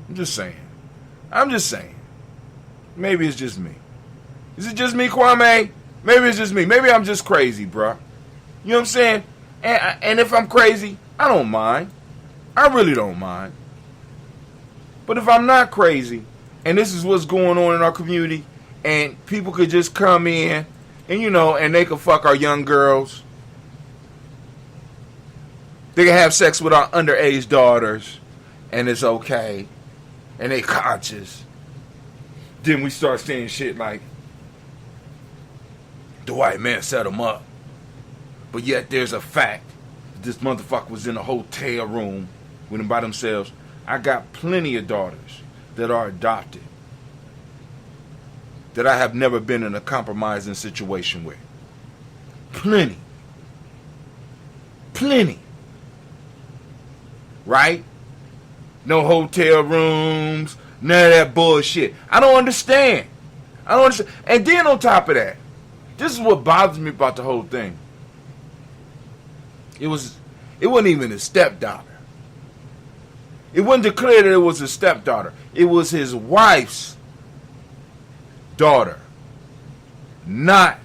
B: I'm just saying. Maybe it's just me. Is it just me, Kwame? Maybe it's just me. Maybe I'm just crazy, bro. You know what I'm saying? And if I'm crazy, I don't mind. I really don't mind. But if I'm not crazy, and this is what's going on in our community, and people could just come in, and and they could fuck our young girls. They can have sex with our underage daughters, and it's okay. And they conscious. Then we start saying shit like, the white man set them up. But yet there's a fact. This motherfucker was in a hotel room with them by themselves. I got plenty of daughters that are adopted that I have never been in a compromising situation with. Plenty. Right? No hotel rooms, none of that bullshit. I don't understand. And then on top of that, this is what bothers me about the whole thing. It wasn't even his stepdaughter. It wasn't declared that it was his stepdaughter. It was his wife's daughter, not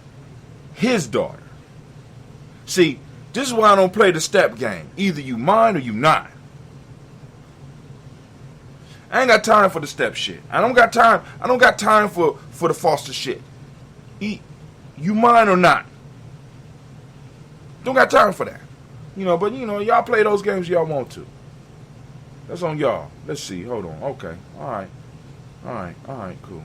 B: his daughter. See, this is why I don't play the step game. Either you mine or you not. I ain't got time for the step shit. I don't got time for the foster shit. You mine or not. Don't got time for that. But y'all play those games y'all want to. That's on y'all. Let's see. Hold on. Okay. All right. Cool.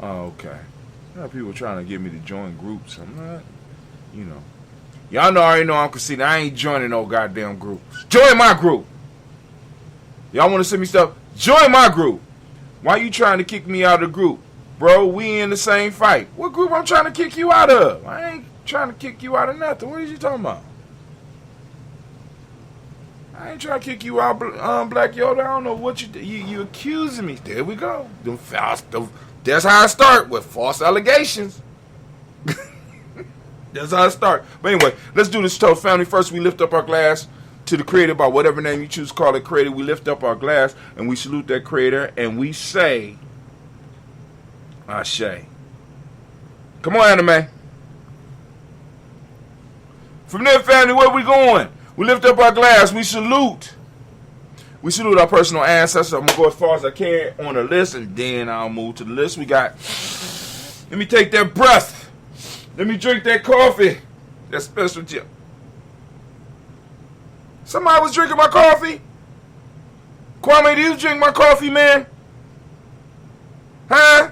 B: Oh, okay. People trying to get me to join groups. I'm not, Y'all already know I'm conceited. I ain't joining no goddamn groups. Join my group. Y'all want to send me stuff? Join my group. Why you trying to kick me out of the group? Bro, we in the same fight. What group I'm trying to kick you out of? I ain't trying to kick you out of nothing. What are you talking about? I ain't trying to kick you out, Black Yoda. I don't know what you accusing me. There we go. That's how I start, with false allegations. That's how I start. But anyway, let's do this toast. Family, first we lift up our glass to the Creator by whatever name you choose to call it Creator. We lift up our glass and we salute that Creator and we say, Ashe. Come on, Anime. From there, family, where we going? We lift up our glass. We salute. We salute our personal ancestors. I'm going to go as far as I can on the list, and then I'll move to the list. We got, let me take that breath. Let me drink that coffee. That special chip. Somebody was drinking my coffee. Kwame, do you drink my coffee, man? Huh?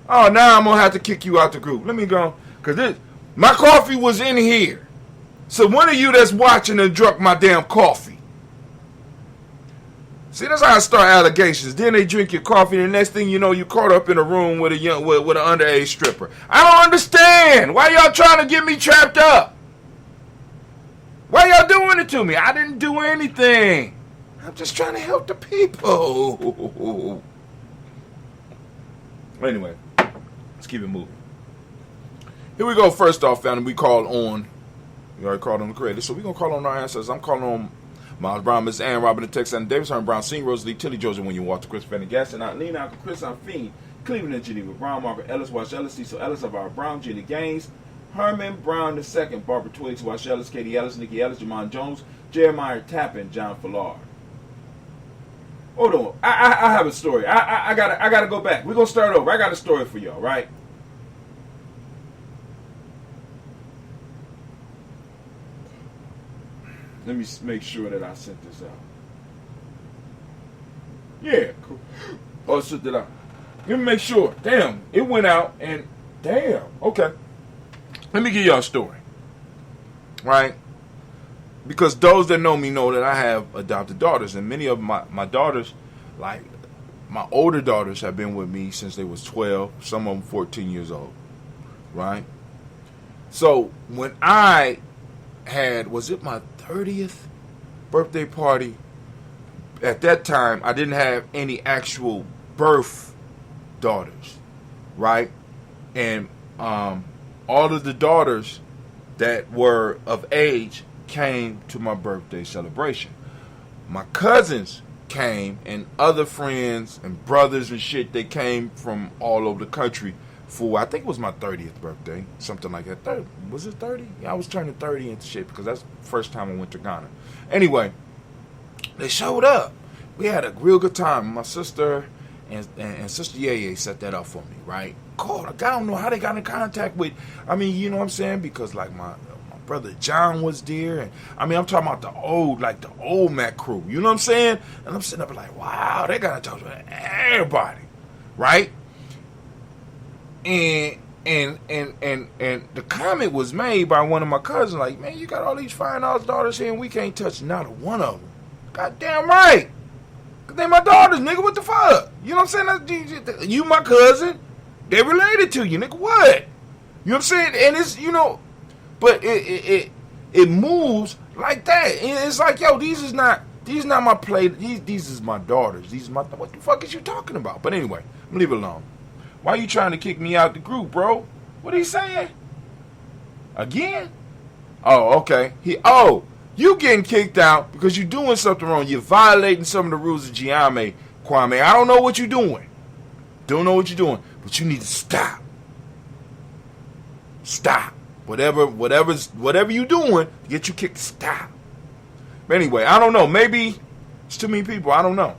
B: Oh, now I'm going to have to kick you out the group. Let me go. Because my coffee was in here. So one of you that's watching and drunk my damn coffee. See, that's how I start allegations. Then they drink your coffee, and the next thing you know, you caught up in a room with with an underage stripper. I don't understand. Why y'all trying to get me trapped up? Why y'all doing it to me? I didn't do anything. I'm just trying to help the people. Anyway, let's keep it moving. Here we go. First off, family, we already called on the creators, so we're going to call on our ancestors. I'm calling on Miles Brown, Miss Ann, Robin, Texas, and Davis, Herman Brown, Senior, Rosalie, Tilly, Georgia, when you walk to Chris Fanny Gas, and Lena, Uncle Chris, I'm Fiend, Cleveland and Geneva Brown, Margaret Ellis, Wash Ellis, Cecil Ellis, of our Brown, Jenny Gaines, Herman Brown II, Barbara Twiggs, Wash Ellis, Katie Ellis, Nikki Ellis, Jamon Jones, Jeremiah Tappan, John Fallard. Hold on, I have a story. I gotta go back. We're gonna start over. I got a story for y'all, right? Let me make sure that I sent this out. Yeah, cool. Oh, I sent it out. Let me make sure. Damn, it went out and damn. Okay. Let me give y'all a story. Right? Because those that know me know that I have adopted daughters, and many of my daughters, like my older daughters, have been with me since they was 12, some of them 14 years old. Right? So when I had, was it my 30th birthday party? At that time, I didn't have any actual birth daughters, right? And all of the daughters that were of age came to my birthday celebration. My cousins came, and other friends and brothers and shit, they came from all over the country for, I think it was my 30th birthday, something like that. Was it 30? Yeah, I was turning 30 and shit because that's the first time I went to Ghana. Anyway, they showed up. We had a real good time. My sister and Sister Yeye set that up for me, right? God, I don't know how they got in contact with, I mean, you know what I'm saying? Because like my brother John was there, and I mean, I'm talking about the old Mac crew, you know what I'm saying? And I'm sitting up like, wow, they got to talk to everybody, right? And the comment was made by one of my cousins, like, man, you got all these fine ass daughters here, and we can't touch not one of them. Goddamn right. Cause they my daughters, nigga. What the fuck? You know what I'm saying? You my cousin. They related to you, nigga. What? You know what I'm saying? And it's, you know, but it moves like that. And it's like, yo, these is not my play. These is my daughters. These is my, what the fuck is you talking about? But anyway, I'm gonna leave it alone. Why you trying to kick me out the group, bro? What are you saying? Again? Oh, okay. You getting kicked out because you doing something wrong. You're violating some of the rules of Gye-Nyame, Kwame. I don't know what you're doing. Don't know what you're doing. But you need to stop. Stop. Whatever you doing to get you kicked, stop. But anyway, I don't know. Maybe it's too many people. I don't know.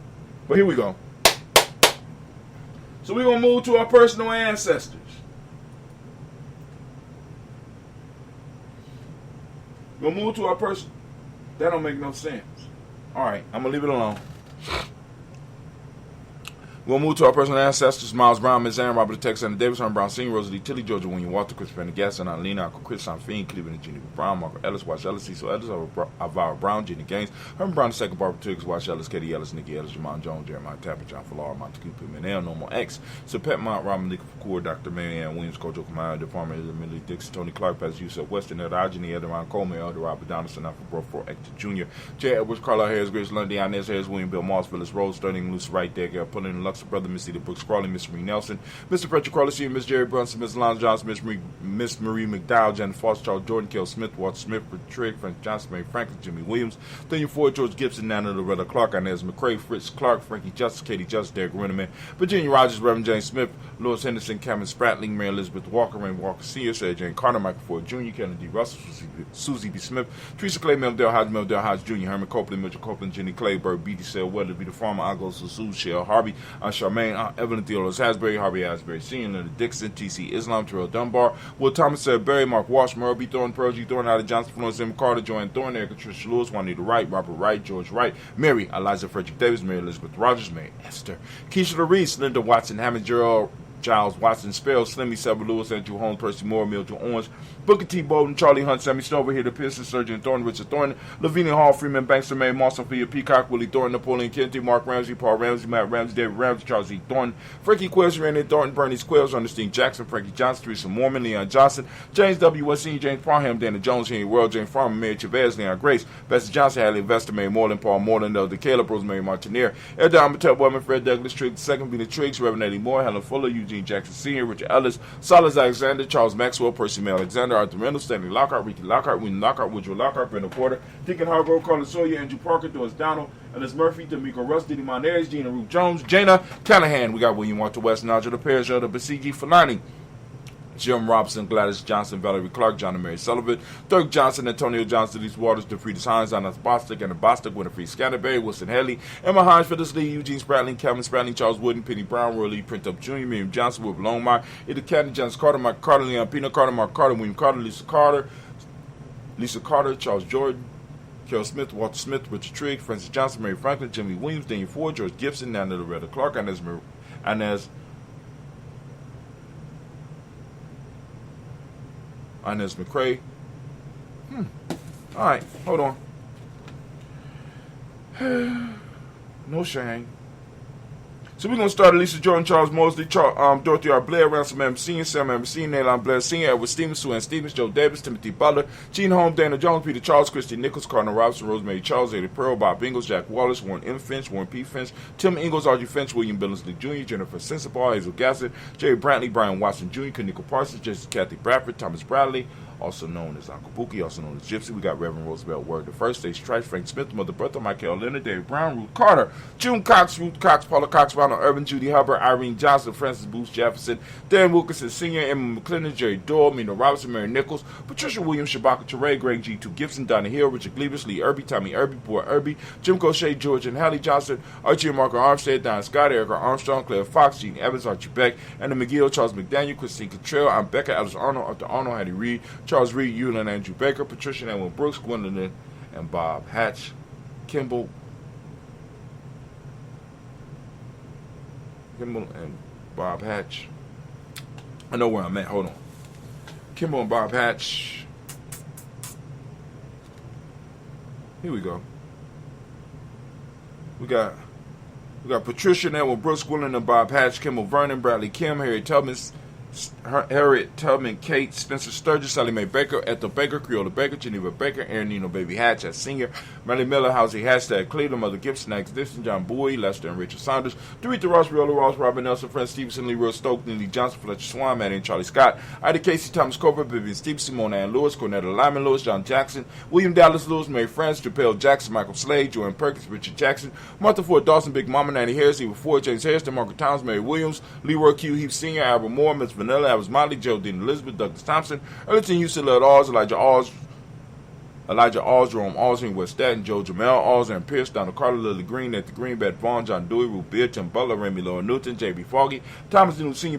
B: But here we go. So we're going to move to our personal ancestors. We're going to move to our person. That don't make no sense. All right, I'm going to leave it alone. We'll move to our personal ancestors: Miles Brown, Miss Ann, Robert Texas, and Davis, Herman Brown, Senior, Rosalie, Tilly, Georgia, William Walter, Chris Pendergast, and Lena, Uncle Chris, I'm Fiend, Cleveland, and Geneva Brown, Margaret Ellis, Wash Ellis, Cecil Ellis, Alvaro Brown, Jenny Gaines, Herman Brown II, Barbara Twiggs, Wash Ellis, Katie Ellis, Nikki Ellis, Jamon Jones, Jeremiah Tapper, John Fallard, Montague Pimenel, Normal X, Sir Pet Mount, Robin Lee Kapoor, Dr. Mary Ann Williams, Kojo Kamaya, Department of Millie Dixon, Tony Clark, Pastor Yusuf Weston, Edogeny, Ederon Coleman, Elder Robert Donaldson, Alpha Bro, for Hector Jr., J. Edwards, Carla Harris, Grace Lundy, Inez Harris, William Bill Moss, Phyllis Rose, Sterling, Luce, right there, Gary Pullen, Lux, Brother, Missy, the Brooks Crawley, Miss Marie Nelson, Mr. Frederick Crawley, Sr., Miss Jerry Brunson, Miss Lon Johnson, Miss Marie McDowell, Jen Foster, Charles Jordan, Kel Smith, Walter Smith, Trigg, Frank Johnson, Mary Franklin, Jimmy Williams, Daniel Ford, George Gibson, Nana Loretta Clark, Inez McCrae, Fritz Clark, Frankie Justice, Katie Justice, Derek Renneman, Virginia Rogers, Reverend James Smith, Louis Henderson, Cameron Spratling, Mary Elizabeth Walker, Rain Walker Sr., Sarah Jane Carter, Michael Ford Jr., Kennedy Russell, Susie B. Smith, Teresa Clay, Meldale Hodge Jr., Herman Copeland, Mitchell Copeland, Jenny Clay, Bird, B.D. Sale, Weatherby, the Farmer, Agos, Sue, Shell, Harvey, Charmaine, Aunt Evelyn Theodore Hasbury, Harvey Asbury Sr., Linda Dixon, T.C. Islam, Terrell Dunbar, Will Thomas said Barry, Mark Walsh, Merle B. Thorne, Pearl G. Thorne, Ada Johnson, Florence M. Carter, Joanne Thorne, Erica Tricia Lewis, Juanita Wright, Robert Wright, George Wright, Mary, Eliza Frederick Davis, Mary Elizabeth Rogers, Mary Esther, Keisha Reese, Linda Watson, Hammond, Gerald Giles Watson, Spell, Slimmy, Seville Lewis, Andrew Holmes, Percy Moore, Mildred Owens, Booker T. Bolden, Charlie Hunt, Sammy Snow, here, the Pearson, Surgeon Thorne, Richard Thorne, Lavinia Hall, Freeman Banks, May Moss, Sophia Peacock, Willie Thorne, Napoleon Kennedy, Mark Ramsey, Paul Ramsey, Matt Ramsey, David Ramsey, Charles E. Thorne, Frankie Quills, Randy Thornton, Bernie Quills, Ernestine Jackson, Frankie Johnson, Teresa Mormon, Leon Johnson, James W. Wesson, James Parham, Dana Jones, Henry World, James Farmer, Mary Chavez, Leon Grace, Bessie Johnson, Hadley Investor, Mary Moreland, Paul Moreland, Elder Caleb, Rosemary Martineer, Eldon Mattel Woman, Fred Douglas Triggs, Second Vina Triggs, Reverend Eddie Moore, Helen Fuller, Eugene Jackson Sr., Richard Ellis, Salas Alexander, Charles Maxwell, Percy May Alexander, Arthur Reynolds, Stanley Lockhart, Ricky Lockhart, William Lockhart, Woodrow Lockhart, Brenda Porter, Deacon Hargrove, Carlos Sawyer, Andrew Parker, Doris Donald, Ellis Murphy, D'Amico Russ, Diddy Monares, Gina Ruth Jones, Jana Callahan. We got William Walter West, Nigel the Parish, the Basigi Fulani, Jim Robinson, Gladys Johnson, Valerie Clark, John and Mary Sullivan, Dirk Johnson, Antonio Johnson, Denise Waters, DeFriedis Hines, Anna Bostic, Anna Bostic, Winifred Scanterberry, Wilson Haley, Emma Hines, Phyllis Lee, Eugene Spratling, Calvin Spratling, Charles Wooden, Penny Brown, Roy Lee, Print Up Jr., Miriam Johnson, Wilbur Longmire, Ida Cadden, Johnson Carter, Mike Carter, Leon Pino Carter, Mark Carter, William Carter, Lisa Carter, Charles Jordan, Carol Smith, Walter Smith, Richard Trigg, Francis Johnson, Mary Franklin, Jimmy Williams, Daniel Ford, George Gibson, Nana Loretta Clark, Inez McCrae. Alright, hold on. No shame. So we're going to start Lisa Jordan, Charles Mosley, Dorothy R. Blair, Ransom M. Sr., Sam M. Sr., Naylon Blair Sr., Edward Stevens, Sue Ann Stevens, Joe Davis, Timothy Butler, Gene Holmes, Dana Jones, Peter Charles, Christy Nichols, Cardinal Robinson, Rosemary Charles, Eddie Pearl, Bob Ingalls, Jack Wallace, Warren M. Finch, Warren P. Finch, Tim Ingalls, Archie Finch, William Billingsley Jr., Jennifer Sensabaugh, Hazel Gassett, Jerry Brantley, Brian Watson Jr., Kanika Parsons, Jesse Kathy Bradford, Thomas Bradley, also known as Uncle Bookie, also known as Gypsy. We got Reverend Roosevelt Word the First, Stage Trice, Frank Smith, Mother Bertha, Michael Leonard, David Brown, Ruth Carter, June Cox, Ruth Cox, Paula Cox, Ronald Urban, Judy Hubbard, Irene Johnson, Francis Booth Jefferson, Dan Wilkinson Sr., Emma McClendon, Jerry Doyle, Mina Robinson, Mary Nichols, Patricia Williams, Shabaka Teray, Greg G2 Gibson, Donna Hill, Richard Gleavis, Lee Irby, Tommy Irby, Boy Irby, Jim Cochet, George and Hallie Johnson, Archie and Marco Armstead, Don Scott, Erica Armstrong, Claire Fox, Gene Evans, Archie Beck, Anna McGill, Charles McDaniel, Christine Cottrell, I'm Becca, Alice Arnold, Arthur Arnold, Hattie Reed, Charles Reed, Eulin, Andrew Baker, Patricia Edwin Brooks, Gwendolyn and Bob Hatch, Kimball and Bob Hatch. I know where I'm at. Hold on. Kimball and Bob Hatch. Here we go. We got Patricia and Edwin Brooks, Gwendolyn and Bob Hatch, Kimball Vernon, Bradley Kim, Harriet Tubman, Kate, Spencer Sturgis, Sally Mae Baker, Ethel Baker, Creola Baker, Geneva Baker, Aaron Nino Baby Hatch as senior, Melly Miller, Housey Hashtag Cleveland, Mother Gibson, Max Dixon, John Bowie, Lester and Richard Saunders, Dorita Ross, Riola Ross, Robert Nelson, Fred Stevenson, Leroy Stokes, Neely Johnson, Fletcher Swan, Maddie and Charlie Scott, Ida Casey, Thomas Cooper, Vivian Stevenson, Mona Ann Lewis, Cornetta Lyman Lewis, John Jackson, William Dallas Lewis, Mary France, Japel Jackson, Michael Slade, Joanne Perkins, Richard Jackson, Martha Ford Dawson, Big Mama, Nanny Harris, Eva Ford, James Harrison, Margaret Towns, Mary Williams, Leroy Q. Heath Sr., Albert Moore, Miss Vanilla, Alice Motley, Geraldine Elizabeth, Douglas Thompson, Ellington Houston, Led Alls, Elijah Alls, Jerome Alls, West Staten, Joe Jamel Alls, and Pierce, Donald Carter, Lily Green, at the Green, Beth Vaughn, John Dewey, Ruth Beard, Tim Butler, Remy Laura Newton, J.B. Foggy, Thomas Newton Sr.,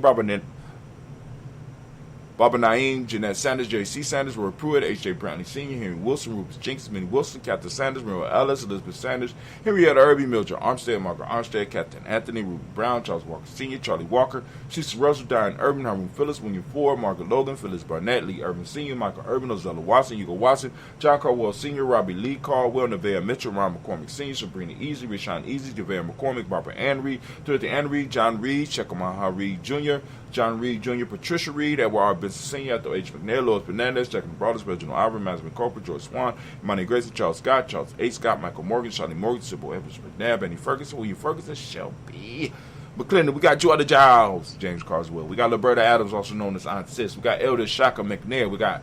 B: Baba Naeem, Jeanette Sanders, J.C. Sanders, Roy Pruitt, H.J. Brantley Sr., Henry Wilson, Rufus Jenkins, Minnie Wilson, Captain Sanders, Muriel Ellis, Elizabeth Sanders, Henrietta Irby, Mildred Armstead, Margaret Armstead, Captain Anthony, Ruby Brown, Charles Walker Sr., Charlie Walker, Cecil Russell, Diane Urban, Harun Phillips, William Ford, Margaret Logan, Phyllis Barnett, Lee Urban Sr., Michael Urban, Ozella Watson, Hugo Watson, John Caldwell Sr., Robbie Lee Caldwell, Nevaeh Mitchell, Ron McCormick Sr., Sabrina Easy, Rashawn Easy, JaVale McCormick, Barbara Ann Reed, Dorothy Ann Reed, John Reed, Shekamaha Reed Jr., John Reed Jr., Patricia Reed, Edward R. Benson Sr., Ethel H. McNair, Lois Fernandez, Jack Brothers, Reginald Ivory, Masman Corporate, George Swan, Imani Grayson, Charles Scott, Charles A. Scott, Michael Morgan, Charlie Morgan, Sybil Evans McNair, Benny Ferguson, William Ferguson, Shelby McClendon. We got Georgia Giles, James Carswell. We got Roberta Adams, also known as Aunt Sis. We got Elder Shaka McNair. We got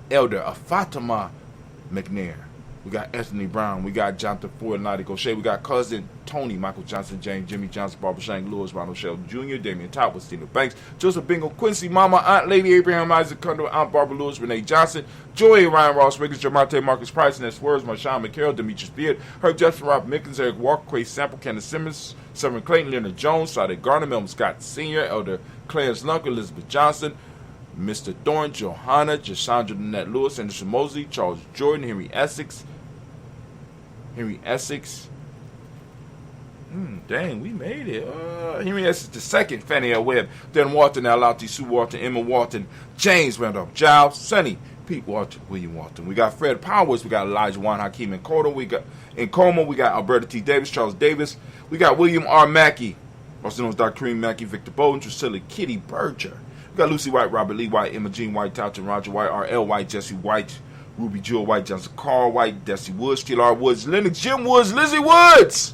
B: Elder Fatima McNair. We got Anthony Brown. We got Jonathan Ford, Lottie Gaucher. We got cousin Tony, Michael Johnson, James, Jimmy Johnson, Barbara Shank, Lewis, Ronald Shell Jr., Damian Top, Stina Banks, Joseph Bingo, Quincy, Mama, Aunt Lady, Abraham Isaac Condor, Aunt Barbara Lewis, Renee Johnson, Joy, Ryan Ross, Riggins, Jamonte, Marcus Price, Ness Words, Marshawn McCarroll, Demetrius Beard, Herb Jefferson, Rob Mickens, Eric Walker, Quay Sample, Kenneth Simmons, Severin Clayton, Leonard Jones, Sade Garner, Melvin Scott Sr., Elder Clarence Lunker, Elizabeth Johnson, Mr. Thorne, Johanna, Jashandra Nanette Lewis, Anderson Mosley, Charles Jordan, Henry Essex. Dang, we made it. Henry Essex II, Fannie L. Webb, Dan Walton, Alati, Sue Walton, Emma Walton, James Randolph Giles, Sonny, Pete Walton, William Walton. We got Fred Powers. We got Elijah Juan Hakeem and Coma. We got Alberta T. Davis, Charles Davis. We got William R. Mackey, also known as Dr. Kareem Mackey, Victor Bowden, Drusilla Kitty Berger. We got Lucy White, Robert Lee White, Emma Jean White, Towton Roger White, R.L. White, Jesse White, Ruby Jewel White, Johnson Carl White, Desi Woods, T.L.R. Woods, Lennox Jim Woods, Lizzie Woods,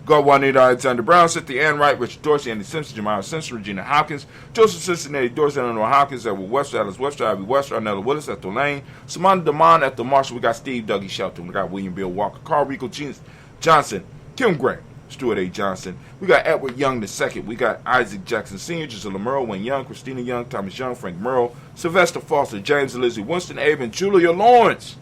B: God Juanita Alexander Brown, Cynthia Ann Wright, Richard Dorsey, Andy Simpson, Jemiah Simpson, Regina Hopkins, Joseph Cincinnati Dorsey, Eleanor Hopkins, Edward Webster, Alice Webster, Ivy Webster, Arnella Willis, Ethel Lane, Samantha Damon, Ethel Marshall. We got Steve Dougie Shelton. We got William Bill Walker, Carl Rico Johnson, Kim Gray, Stuart A. Johnson. We got Edward Young II. We got Isaac Jackson Sr., Gisela Merle, Wayne Young, Christina Young, Thomas Young, Frank Merle, Sylvester Foster, James and Lizzie Winston, Avon, Julia Lawrence,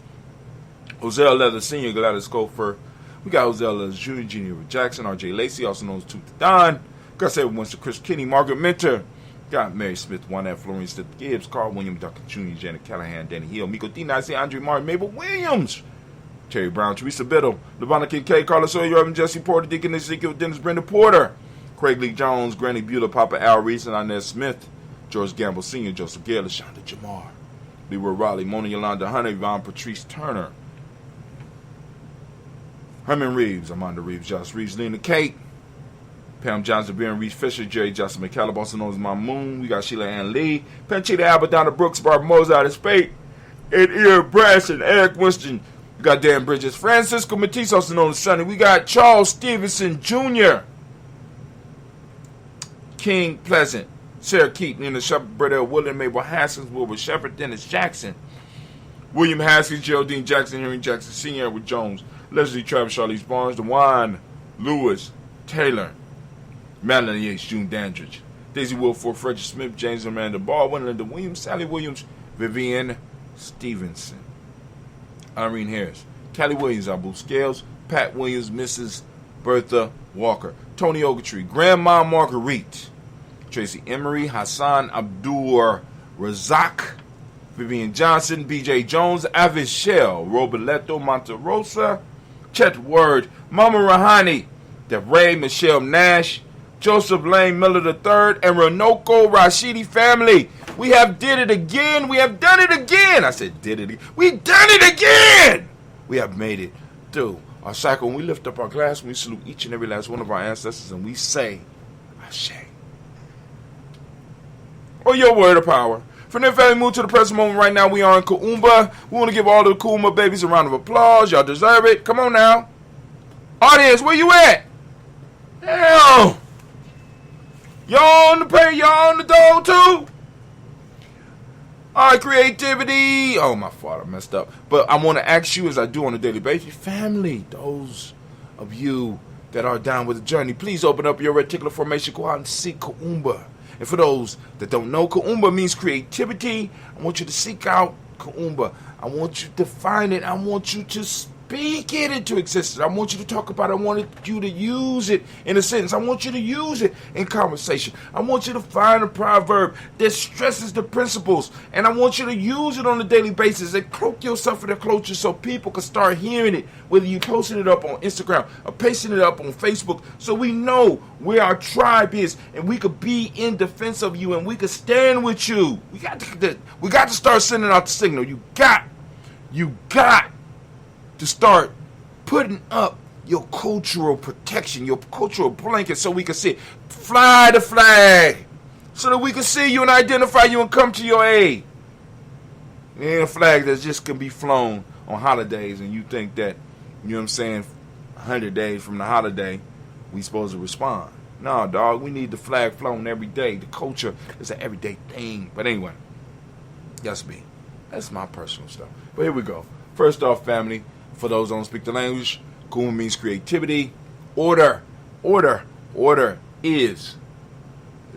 B: Hosea Leather Sr., Gladys Scofer. We got Hosea Leather Jr., Junior Jackson, R.J. Lacey, also known as Tooth the Don. Got Sarah Winston, Chris Kinney, Margaret Minter. Got Mary Smith, Juanette, Florian Smith Gibbs, Carl William, Duncan Jr., Janet Callahan, Danny Hill, Miko D. Nice, Andre Martin, Mabel Williams, Terry Brown, Teresa Biddle, Levana Kincaid, Carlos Sawyer, Irvin, Jesse Porter, Deacon Ezekiel, Dennis Brenda Porter, Craig Lee Jones, Granny Beulah, Papa Al Reese, and Inez Smith, George Gamble Sr., Joseph Gale, LaShonda Jamar, Leroy Raleigh, Mona Yolanda Hunter, Yvonne Patrice Turner, Herman Reeves, Amanda Reeves, Josh Reeves, Lena Kate, Pam Johnson, Baron Reeves Fisher, Jerry Johnson McCallum, also known as My Moon. We got Sheila Ann Lee, Panchita Albert, Donna Brooks, Barbara Mozart, and Spade, Ed Ear Branson, Eric Winston. We got Dan Bridges, Francisco Matisse, also known as Sonny. We got Charles Stevenson Jr., King Pleasant, Sarah Keaton, Nina Shepard, Brett William, Mabel Haskins, Wilbur Shepard, Dennis Jackson, William Haskins, Geraldine Jackson, Henry Jackson Sr., Edward Jones, Leslie Travis, Charlize Barnes, DeWine Lewis, Taylor, Madeline Yates, June Dandridge, Daisy Wilford, Frederick Smith, James Amanda Baldwin, Linda Williams, Sally Williams, Vivian Stevenson, Irene Harris, Callie Williams, Abu Scales, Pat Williams, Mrs. Bertha Walker, Tony Ogletree, Grandma Marguerite, Tracy Emery, Hassan Abdur Razak, Vivian Johnson, B.J. Jones, Avis Shell, Roberto Monterosa, Chet Word, Mama Rahani, DeRay, Michelle Nash, Joseph Lane Miller III, and Renoko Rashidi family. We have did it again. We have done it again. I said did it again. We done it again. We have made it through our cycle. When we lift up our glass, we salute each and every last one of our ancestors, and we say, Ashe. Or your word of power. From their family move to the present moment right now, we are in Kuumba. We want to give all the Kuumba babies a round of applause. Y'all deserve it. Come on now. Audience, where you at? Damn. Y'all on the pay, y'all on the dole too? All right, creativity. Oh, my fault, I messed up. But I want to ask you, as I do on a daily basis, family, those of you that are down with the journey, please open up your reticular formation. Go out and seek Kuumba. And for those that don't know, Kuumba means creativity. I want you to seek out Kuumba. I want you to find it. I want you to speak it into existence. I want you to talk about it. I want you to use it in a sentence. I want you to use it in conversation. I want you to find a proverb that stresses the principles. And I want you to use it on a daily basis and cloak yourself in the culture so people can start hearing it, whether you're posting it up on Instagram or pasting it up on Facebook, so we know where our tribe is and we could be in defense of you and we could stand with you. We got to start sending out the signal. You got to start putting up your cultural protection, your cultural blanket, so we can see it. Fly the flag so that we can see you and identify you and come to your aid. It ain't a flag that just can be flown on holidays and you think that, you know what I'm saying, 100 days from the holiday, we supposed to respond. No, dog, we need the flag flown every day. The culture is an everyday thing. But anyway, that's me. That's my personal stuff. But here we go. First off, family, For those who don't speak the language, Kuumba means creativity. Order. Order is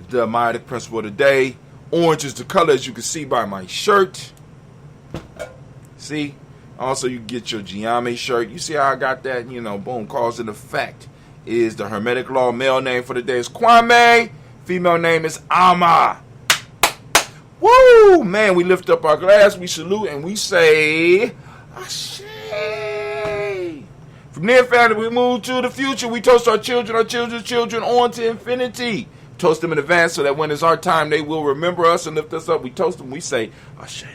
B: the myotic principle of the day. Orange is the color, as you can see by my shirt. See? Also, you get your Gye-Nyame shirt. You see how I got that? You know, boom, cause and effect is the Hermetic Law. Male name for the day is Kwame. Female name is Amok. Woo! Man, we lift up our glass, we salute, and we say, Ashe. From there, family, we move to the future. We toast our children's children on to infinity. Toast them in advance so that when it's our time, they will remember us and lift us up. We toast them, we say, Ashe.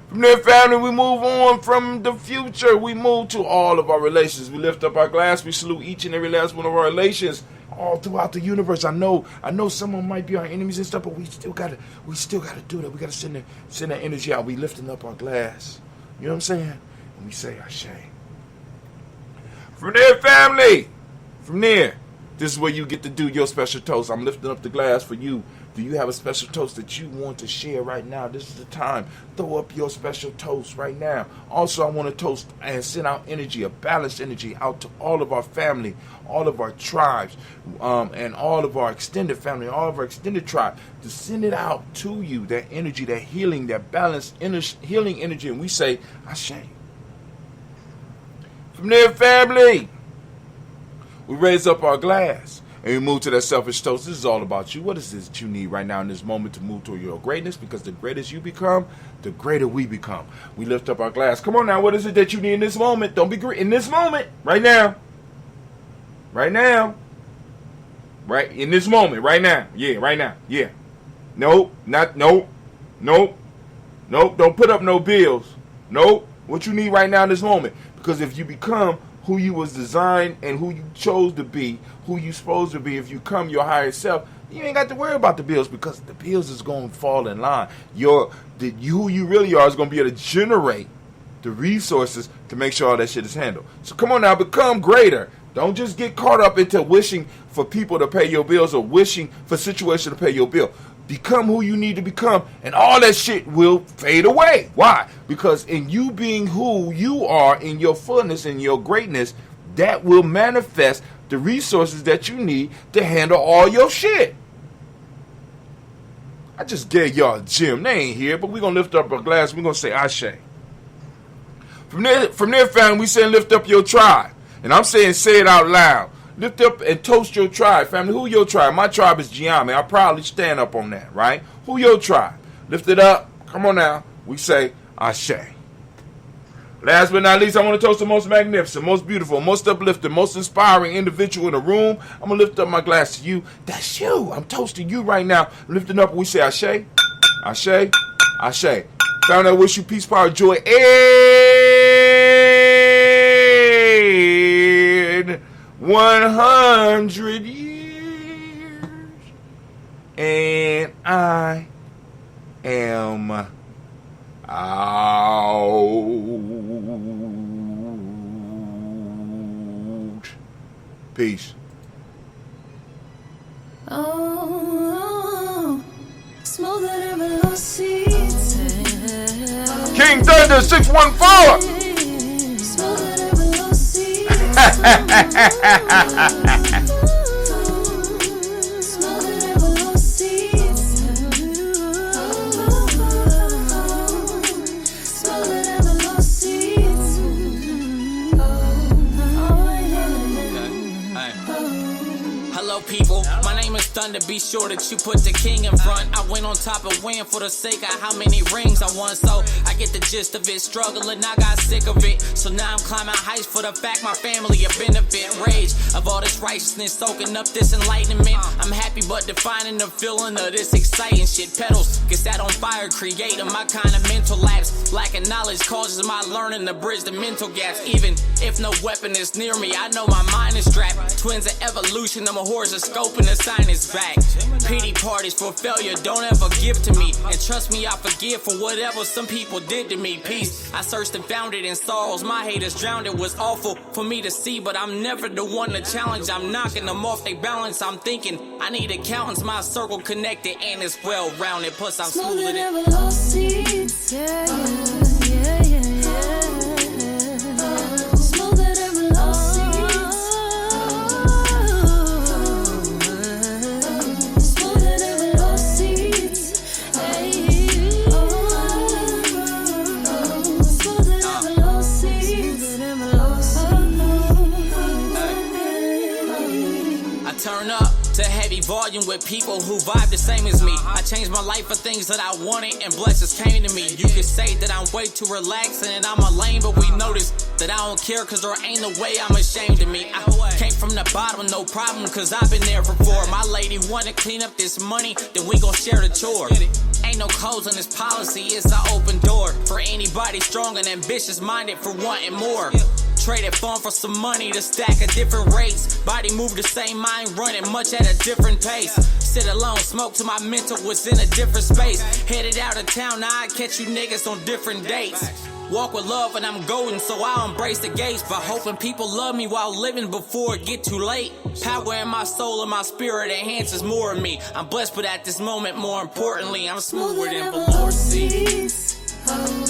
B: From there, family, we move on from the future. We move to all of our relations. We lift up our glass. We salute each and every last one of our relations all throughout the universe. I know some of them might be our enemies and stuff, but we still gotta do that. We gotta send that energy out. We lifting up our glass. You know what I'm saying? And we say Ashe. From there, family. From there, this is where you get to do your special toast. I'm lifting up the glass for you. Do you have a special toast that you want to share right now? This is the time. Throw up your special toast right now. Also, I want to toast and send out energy, a balanced energy, out to all of our family, all of our tribes, and all of our extended family, all of our extended tribe, to send it out to you, that energy, that healing, that balanced healing energy. And we say, Ashe. From there, family, we raise up our glass. And we move to that selfish toast. This is all about you. What is this that you need right now in this moment to move toward your greatness? Because the greater you become, the greater we become. We lift up our glass. Come on now. What is it that you need in this moment? Don't be greedy. In this moment. Right now. Right now. Right. In this moment. Right now. Yeah. Right now. Yeah. Nope. Not. Nope. Nope. Nope. Don't put up no bills. Nope. What you need right now in this moment. Because if you become who you was designed and who you chose to be, who you supposed to be, if you come your higher self, you ain't got to worry about the bills, because the bills is going to fall in line. Who you really are is going to be able to generate the resources to make sure all that shit is handled. So come on now, become greater. Don't just get caught up into wishing for people to pay your bills or wishing for situations to pay your bill. Become who you need to become, and all that shit will fade away. Why? Because in you being who you are, in your fullness, in your greatness, that will manifest the resources that you need to handle all your shit. I just gave y'all a gem. They ain't here, but we're going to lift up our glass. We're going to say Ashe. From there, family, we say lift up your tribe. And I'm saying say it out loud. Lift up and toast your tribe, family. Who your tribe? My tribe is Gye-Nyame. I proudly stand up on that, right? Who your tribe? Lift it up. Come on now. We say Ashe. Last but not least, I want to toast the most magnificent, most beautiful, most uplifting, most inspiring individual in the room. I'm going to lift up my glass to you. That's you. I'm toasting you right now. Lifting up, we say Ashe, Ashe, Ashe. Family, I wish you peace, power, joy, and 100 years. And I am out. Peace.
E: Oh, smoother than velocities.
B: King Thunder 614.
E: Smoother than velocities. Smoother than velocities. Smoother than velocities.
D: Hello, people. My name is Thunder. Be sure that you put the king in front. I went on top and win for the sake of how many rings I won. So I get the gist of it. Struggling, I got sick of it. So now I'm climbing heights for the fact my family a benefit. Rage of all this righteousness, soaking up this enlightenment. I'm happy, but defining the feeling of this exciting shit. Pedals get that on fire, creating my kind of mental lapse. Lacking knowledge causes my learning to bridge the mental gaps. Even if no weapon is near me, I know my mind is strapped. Twins of evolution, I'm a horoscope and the sign is back. Pity parties for failure, don't ever give to me. And trust me, I forgive for whatever some people did to me. Peace, I searched and found it in sorrows. My haters drowned, it was awful for me to see, but I'm never the one to challenge. I'm knocking them off they balance. I'm thinking I need accountants, my circle connected and it's well rounded. Plus I'm smoother than
E: velocities. Yeah, yeah, yeah, yeah.
D: volume with people who vibe the same as me. I changed my life for things that I wanted and blessings came to me. You could say that I'm way too relaxed and I'm a lame, but we notice that I don't care cause there ain't no way I'm ashamed of me. I came from the bottom, no problem, cause I've been there before. My lady wanna clean up this money, then we gon' share the chore. Ain't no codes on this policy, it's an open door for anybody strong and ambitious minded for wanting more. Traded phone for some money to stack at different rates. Body move the same, mind running much at a different pace. Sit alone, smoke till my mental was in a different space. Headed out of town, now I catch you niggas on different dates. Walk with love and I'm golden, so I'll embrace the gates. But hoping people love me while living before it get too late. Power in my soul and my spirit enhances more of me. I'm blessed, but at this moment, more importantly, I'm smoother than velour seeds.
E: Oh.